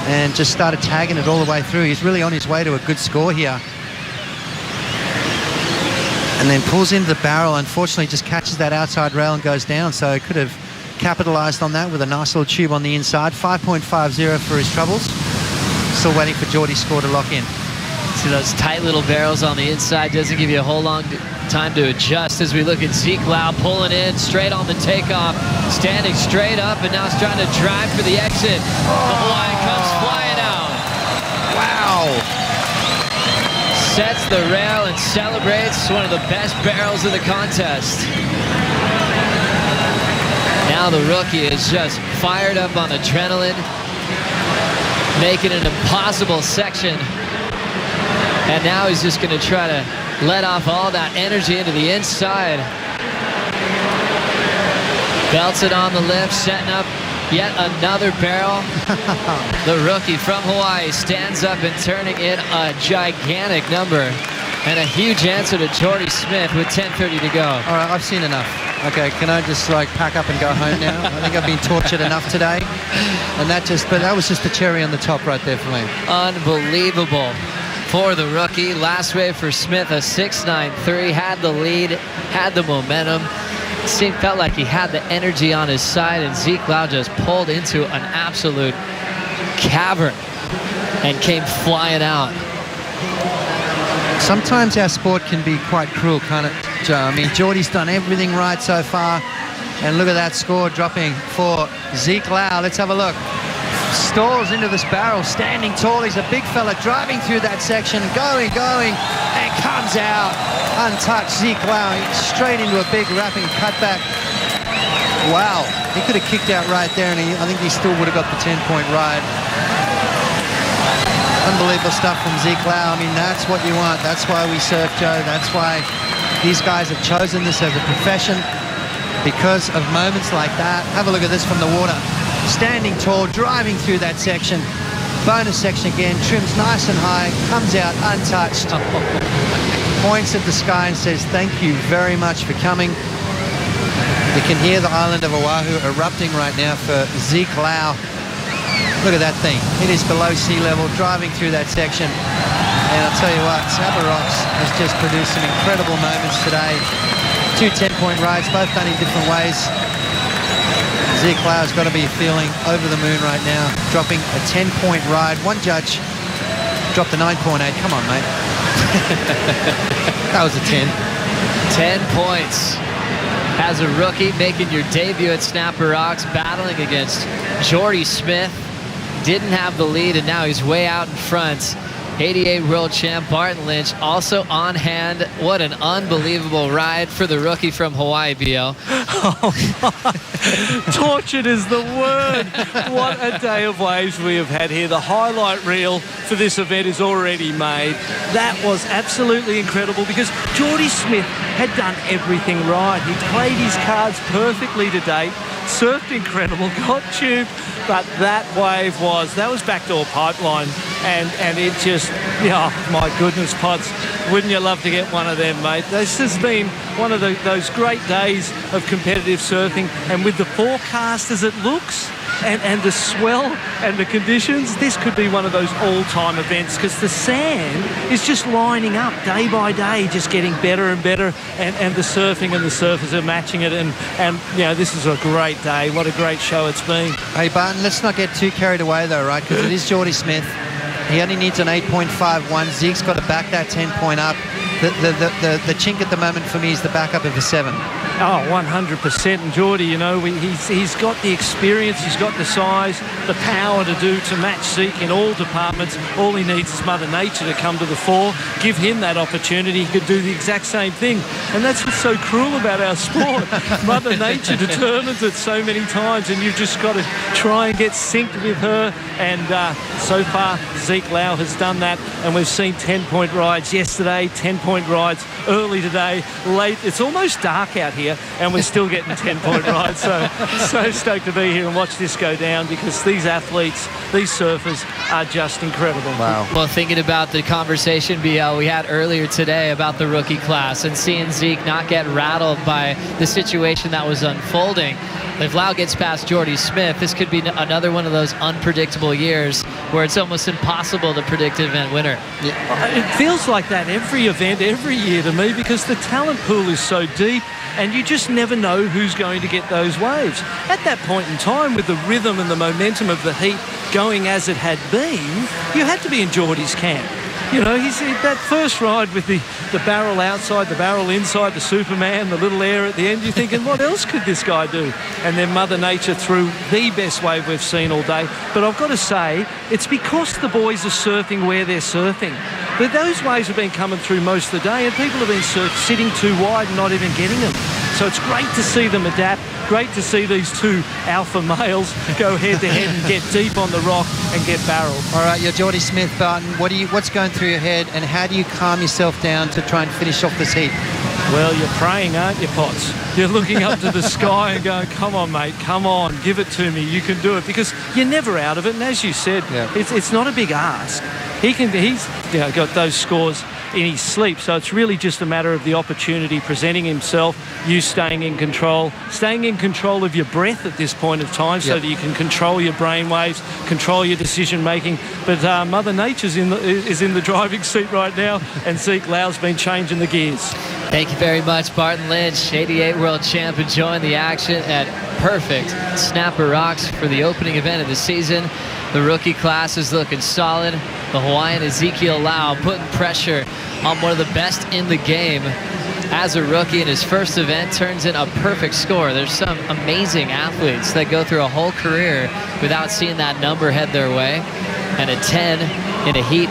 And just started tagging it all the way through. He's really on his way to a good score here. And then pulls into the barrel. Unfortunately, just catches that outside rail and goes down. So he could have capitalized on that with a nice little tube on the inside. 5.50 for his troubles. Still waiting for Jordy's score to lock in. See those tight little barrels on the inside. Doesn't give you a whole long time to adjust as we look at Zeke Lau pulling in straight on the takeoff, standing straight up, and now he's trying to drive for the exit. The Hawaiian comes flying out. Wow. Sets the rail and celebrates one of the best barrels of the contest. Now the rookie is just fired up on adrenaline, making an impossible section. And now he's just going to try to let off all that energy into the inside. Belts it on the lift, setting up yet another barrel. The rookie from Hawaii stands up and turning in a gigantic number. And a huge answer to Jordy Smith with 10:30 to go. All right, I've seen enough. Okay, can I just like pack up and go home now? I think I've been tortured enough today. And that was just the cherry on the top right there for me. Unbelievable for the rookie. Last wave for Smith, a 6.93, had the lead, had the momentum. Felt like he had the energy on his side, and Zeke Lau just pulled into an absolute cavern and came flying out. Sometimes our sport can be quite cruel, can't it, Joe? I mean, Jordy's done everything right so far, and look at that score dropping for Zeke Lau. Let's have a look. Stalls into this barrel, standing tall. He's a big fella driving through that section, going, and comes out untouched. Zeke Lau straight into a big wrapping cutback. Wow, he could have kicked out right there, and I think he still would have got the 10-point ride. Unbelievable stuff from Zeke Lau. I mean, that's what you want. That's why we surf, Joe. That's why these guys have chosen this as a profession, because of moments like that. Have a look at this from the water. Standing tall, driving through that section. Bonus section again, trims nice and high, comes out untouched. Points at the sky and says, thank you very much for coming. You can hear the island of Oahu erupting right now for Zeke Lau. Look at that thing. It is below sea level, driving through that section. And I'll tell you what, Snapper Rocks has just produced some incredible moments today. 2 10-point rides, both done in different ways. Zeke Lau's got to be feeling over the moon right now, dropping a 10-point ride. One judge dropped a 9.8. Come on, mate. That was a 10. 10 points. As a rookie making your debut at Snapper Rocks, battling against Jordy Smith. Didn't have the lead, and now he's way out in front. 88 world champ Barton Lynch also on hand. What an unbelievable ride for the rookie from Hawaii, BL. Tortured is the word. What a day of waves we have had here. The highlight reel for this event is already made. That was absolutely incredible because Jordy Smith had done everything right. He played his cards perfectly to date, surfed incredible, got tubed, but that wave that was backdoor pipeline, and it just, my goodness, Pods, wouldn't you love to get one of them, mate? This has been one of those great days of competitive surfing, and with the forecast as it looks, and the swell and the conditions, this could be one of those all-time events because the sand is just lining up day by day, just getting better and better, and the surfing and the surfers are matching it, and you know, this is a great day. What a great show it's been. Hey, Barton, let's not get too carried away, though, right? Because it is Geordie Smith. He only needs an 8.51. Zeke's got to back that 10 point up. The chink at the moment for me is the backup of a 7. Oh, 100%. And Geordie, you know, he's got the experience, he's got the size, the power to match Zeke in all departments. All he needs is Mother Nature to come to the fore, give him that opportunity. He could do the exact same thing. And that's what's so cruel about our sport. Mother Nature determines it so many times, and you've just got to try and get synced with her. And so far, Zeke Lau has done that. And we've seen 10-point rides yesterday, 10-point rides early today, late. It's almost dark out here, and we're still getting 10-point rides. So stoked to be here and watch this go down, because these athletes, these surfers are just incredible. Wow. Well, thinking about the conversation, BL, we had earlier today about the rookie class and seeing Zeke not get rattled by the situation that was unfolding. If Lau gets past Geordie Smith, this could be another one of those unpredictable years where it's almost impossible to predict an event winner. Yeah. It feels like that every event, every year to me, because the talent pool is so deep, and you just never know who's going to get those waves. At that point in time, with the rhythm and the momentum of the heat going as it had been, you had to be in Geordie's camp. You know, he's that first ride with the barrel outside, the barrel inside, the Superman, the little air at the end. You're thinking, what else could this guy do? And then Mother Nature threw the best wave we've seen all day. But I've got to say, it's because the boys are surfing where they're surfing. But those waves have been coming through most of the day, and people have been sitting too wide and not even getting them. So it's great to see them adapt. Great to see these two alpha males go head-to-head and get deep on the rock and get barreled. All right, you're Geordie Smith, Barton. What's going through your head, and how do you calm yourself down to try and finish off this heat? Well, you're praying, aren't you, Potts? You're looking up to the sky and going, come on, mate, come on, give it to me. You can do it, because you're never out of it. And as you said, it's not a big ask. He's got those scores in his sleep, so it's really just a matter of the opportunity presenting himself, you staying in control of your breath at this point of time, so that you can control your brain waves, control your decision making. But Mother Nature's is in the driving seat right now, and Zeke Lau's been changing the gears. Thank you very much, Barton Lynch, 88 world champ, enjoying the action at perfect Snapper Rocks for the opening event of the season. The rookie class is looking solid. The Hawaiian Ezekiel Lau putting pressure on one of the best in the game as a rookie in his first event, turns in a perfect score. There's some amazing athletes that go through a whole career without seeing that number head their way. And a 10 in a heat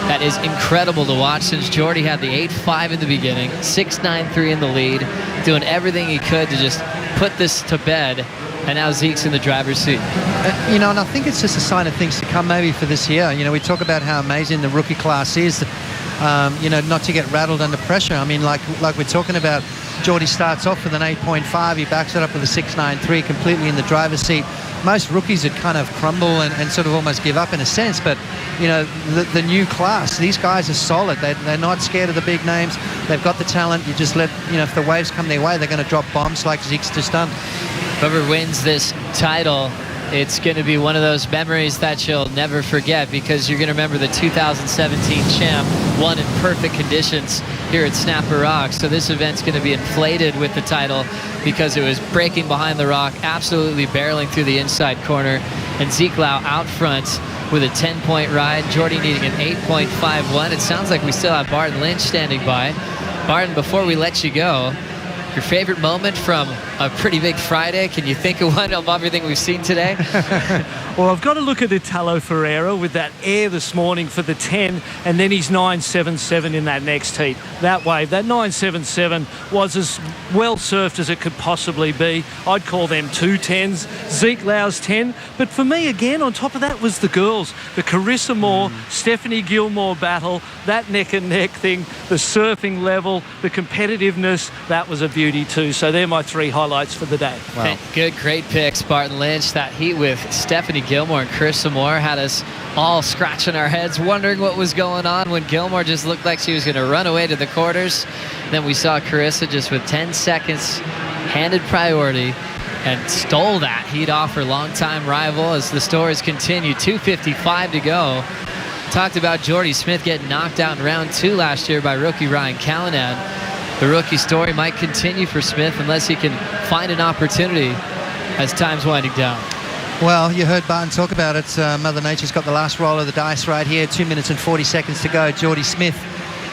that is incredible to watch, since Geordie had the 8.5 in the beginning, 6.93 in the lead, doing everything he could to just put this to bed. And now Zeke's in the driver's seat. And I think it's just a sign of things to come maybe for this year. We talk about how amazing the rookie class is, not to get rattled under pressure. I mean, like we're talking about, Geordie starts off with an 8.5, he backs it up with a 6.93, completely in the driver's seat. Most rookies would kind of crumble and sort of almost give up in a sense, but the new class, these guys are solid. They're not scared of the big names. They've got the talent. You just let, if the waves come their way, they're going to drop bombs like Zeke's just done. Whoever wins this title, it's going to be one of those memories that you'll never forget, because you're going to remember the 2017 champ won in perfect conditions here at Snapper Rock. So this event's going to be inflated with the title, because it was breaking behind the rock, absolutely barreling through the inside corner, and Zeke Lau out front with a 10-point ride. Geordie needing an 8.51. It sounds like we still have Barton Lynch standing by. Barton, before we let you go, your favorite moment from a pretty big Friday? Can you think of one of everything we've seen today? Well, I've got to look at Italo Ferreira with that air this morning for the 10, and then his 9.77 in that next heat. That wave, that 9.77 was as well surfed as it could possibly be. I'd call them two 10s. Zeke Lau's 10. But for me, again, on top of that was the girls. The Carissa Moore, Stephanie Gilmore battle, that neck-and-neck thing, the surfing level, the competitiveness, that was a beauty too. So they're my three highlights for the day. Wow. Good, great picks, Barton Lynch. That heat with Stephanie Gilmore and Carissa Moore had us all scratching our heads, wondering what was going on when Gilmore just looked like she was going to run away to the quarters. Then we saw Carissa just with 10 seconds handed priority and stole that heat off her longtime rival as the scores continue. 2:55 to go. Talked about Jordy Smith getting knocked out in round 2 last year by rookie Ryan Callanan. The rookie story might continue for Smith unless he can find an opportunity as time's winding down. Well, you heard Barton talk about it. Mother Nature's got the last roll of the dice right here. 2 minutes and 40 seconds to go. Jordy Smith.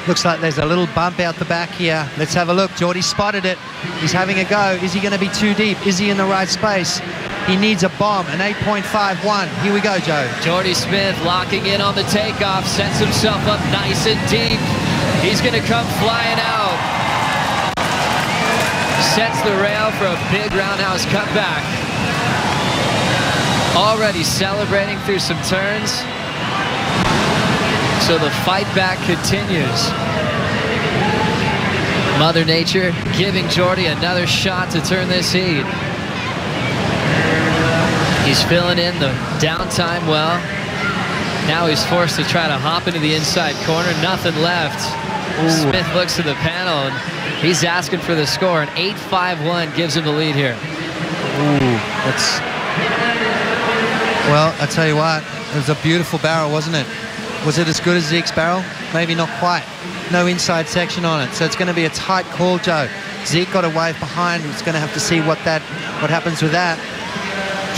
Looks like there's a little bump out the back here. Let's have a look. Jordy spotted it. He's having a go. Is he going to be too deep? Is he in the right space? He needs a bomb, an 8.51. Here we go, Joe. Jordy Smith locking in on the takeoff, sets himself up nice and deep. He's going to come flying out. Sets the rail for a big roundhouse cutback. Already celebrating through some turns. So the fight back continues. Mother Nature giving Jordy another shot to turn this heat. He's filling in the downtime well. Now he's forced to try to hop into the inside corner. Nothing left. Ooh. Smith looks to the panel and he's asking for the score. An 8.51 gives him the lead here. Ooh, that's... Well, I tell you what, it was a beautiful barrel, wasn't it? Was it as good as Zeke's barrel? Maybe not quite. No inside section on it, so it's going to be a tight call, Joe. Zeke got a wave behind. He's going to have to see what happens with that.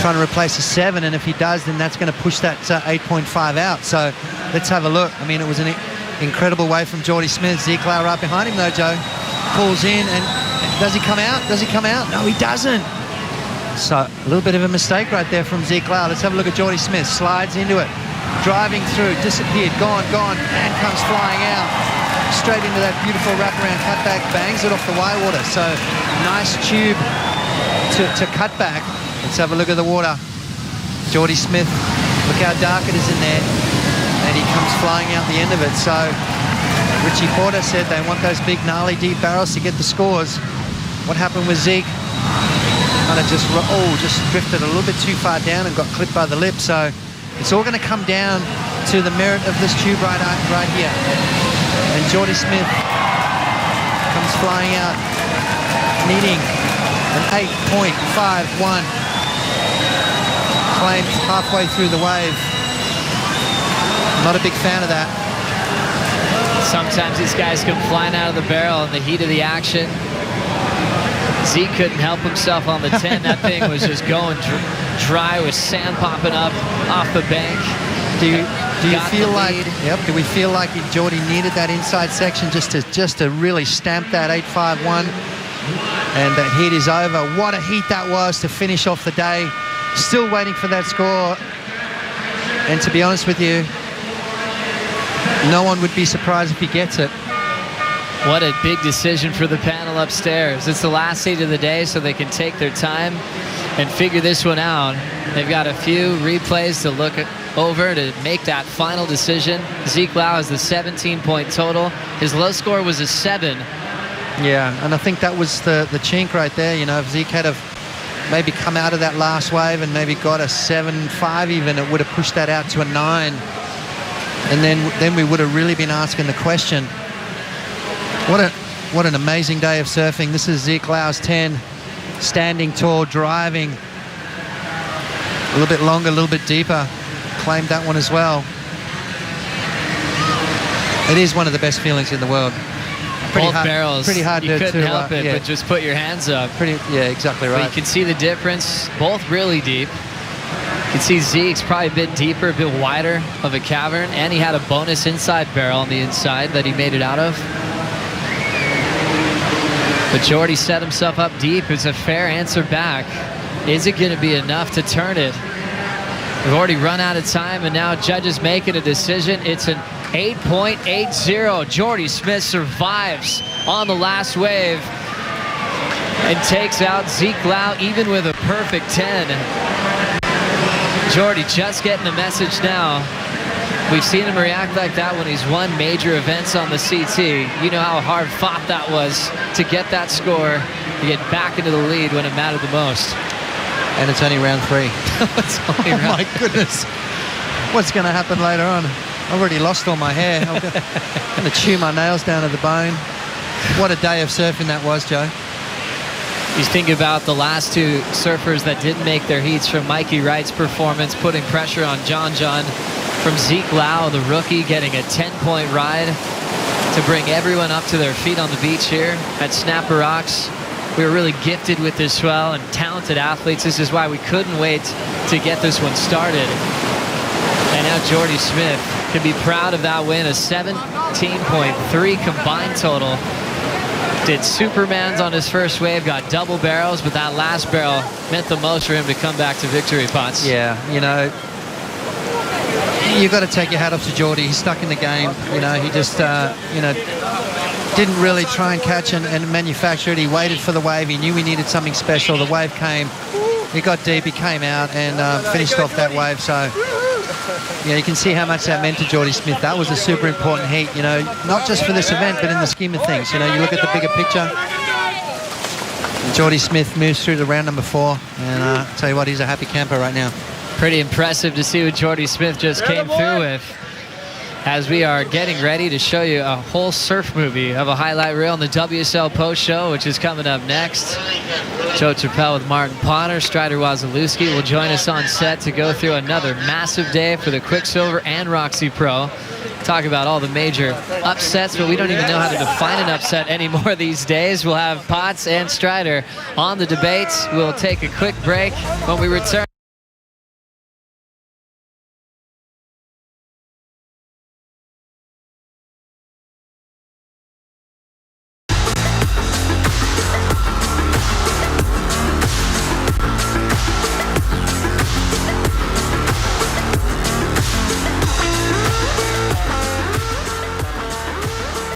Trying to replace a 7, and if he does, then that's going to push that 8.5 out. So let's have a look. I mean, it was an incredible wave from Jordy Smith. Zeke Lau right behind him, though, Joe. Pulls in, and does he come out? Does he come out? No, he doesn't. So a little bit of a mistake right there from Zeke Lau. Let's have a look at Jordy Smith. Slides into it. Driving through, disappeared, gone, and comes flying out. Straight into that beautiful wraparound cutback, bangs it off the Y-water. So nice tube to cut back. Let's have a look at the water. Jordy Smith, look how dark it is in there. And he comes flying out the end of it. So Richie Porter said they want those big, gnarly, deep barrels to get the scores. What happened with Zeke? Kind of just drifted a little bit too far down and got clipped by the lip. So it's all going to come down to the merit of this tube right here. And Jordy Smith comes flying out, needing an 8.51. Claimed halfway through the wave. Not a big fan of that. Sometimes these guys come flying out of the barrel in the heat of the action. Zeke couldn't help himself on the 10. That thing was just going dry with sand popping up off the bank. Do you feel like? Yep. Do we feel like Jordy needed that inside section just to really stamp that 8.51? And that heat is over. What a heat that was to finish off the day. Still waiting for that score. And to be honest with you, no one would be surprised if he gets it. What a big decision for the panel upstairs. It's the last heat of the day, so they can take their time and figure this one out. They've got a few replays to look over to make that final decision. Zeke Lau has the 17-point total. His low score was a 7. Yeah, and I think that was the chink right there. You know, if Zeke had maybe come out of that last wave and maybe got a 7.5 even, it would have pushed that out to a 9. And then we would have really been asking the question, what an amazing day of surfing. This is Zeke Lau's 10, standing tall, driving. A little bit longer, a little bit deeper. Claimed that one as well. It is one of the best feelings in the world. Both barrels, pretty hard you to couldn't help it, yeah. but just put your hands up. Yeah, exactly right. But you can see the difference, both really deep. You can see Zeke's probably a bit deeper, a bit wider of a cavern, and he had a bonus inside barrel on the inside that he made it out of. But Jordy set himself up deep. It's a fair answer back. Is it going to be enough to turn it? We've already run out of time, and now judges making a decision. It's an 8.80. Jordy Smith survives on the last wave and takes out Zeke Lau even with a perfect 10. Jordy just getting a message now. We've seen him react like that when he's won major events on the CT. You know how hard fought that was to get that score, to get back into the lead when it mattered the most. And it's only round 3. My goodness. What's going to happen later on? I've already lost all my hair. I'm going to chew my nails down to the bone. What a day of surfing that was, Joe. You think about the last two surfers that didn't make their heats, from Mikey Wright's performance, putting pressure on John, from Zeke Lau, the rookie, getting a 10-point ride to bring everyone up to their feet on the beach here at Snapper Rocks. We were really gifted with this swell and talented athletes. This is why we couldn't wait to get this one started. And now Jordy Smith can be proud of that win, a 17.3 combined total. Did Supermans on his first wave, got double barrels, but that last barrel meant the most for him to come back to victory, Potts. Yeah, you know, you've got to take your hat off to Jordy. He's stuck in the game. You know, he just, you know, didn't really try and catch and manufacture it. He waited for the wave. He knew he needed something special. The wave came. He got deep. He came out and finished off that wave. So, yeah, you can see how much that meant to Jordy Smith. That was a super important heat, you know, not just for this event, but in the scheme of things. You know, you look at the bigger picture. Jordy Smith moves through to round number 4. And I'll tell you what, he's a happy camper right now. Pretty impressive to see what Jordy Smith just came through with, as we are getting ready to show you a whole surf movie of a highlight reel on the WSL Post Show, which is coming up next. Joe Turpel with Martin Potter, Strider Wasilewski will join us on set to go through another massive day for the Quicksilver and Roxy Pro. Talk about all the major upsets, but we don't even know how to define an upset anymore these days. We'll have Potts and Strider on the debates. We'll take a quick break when we return.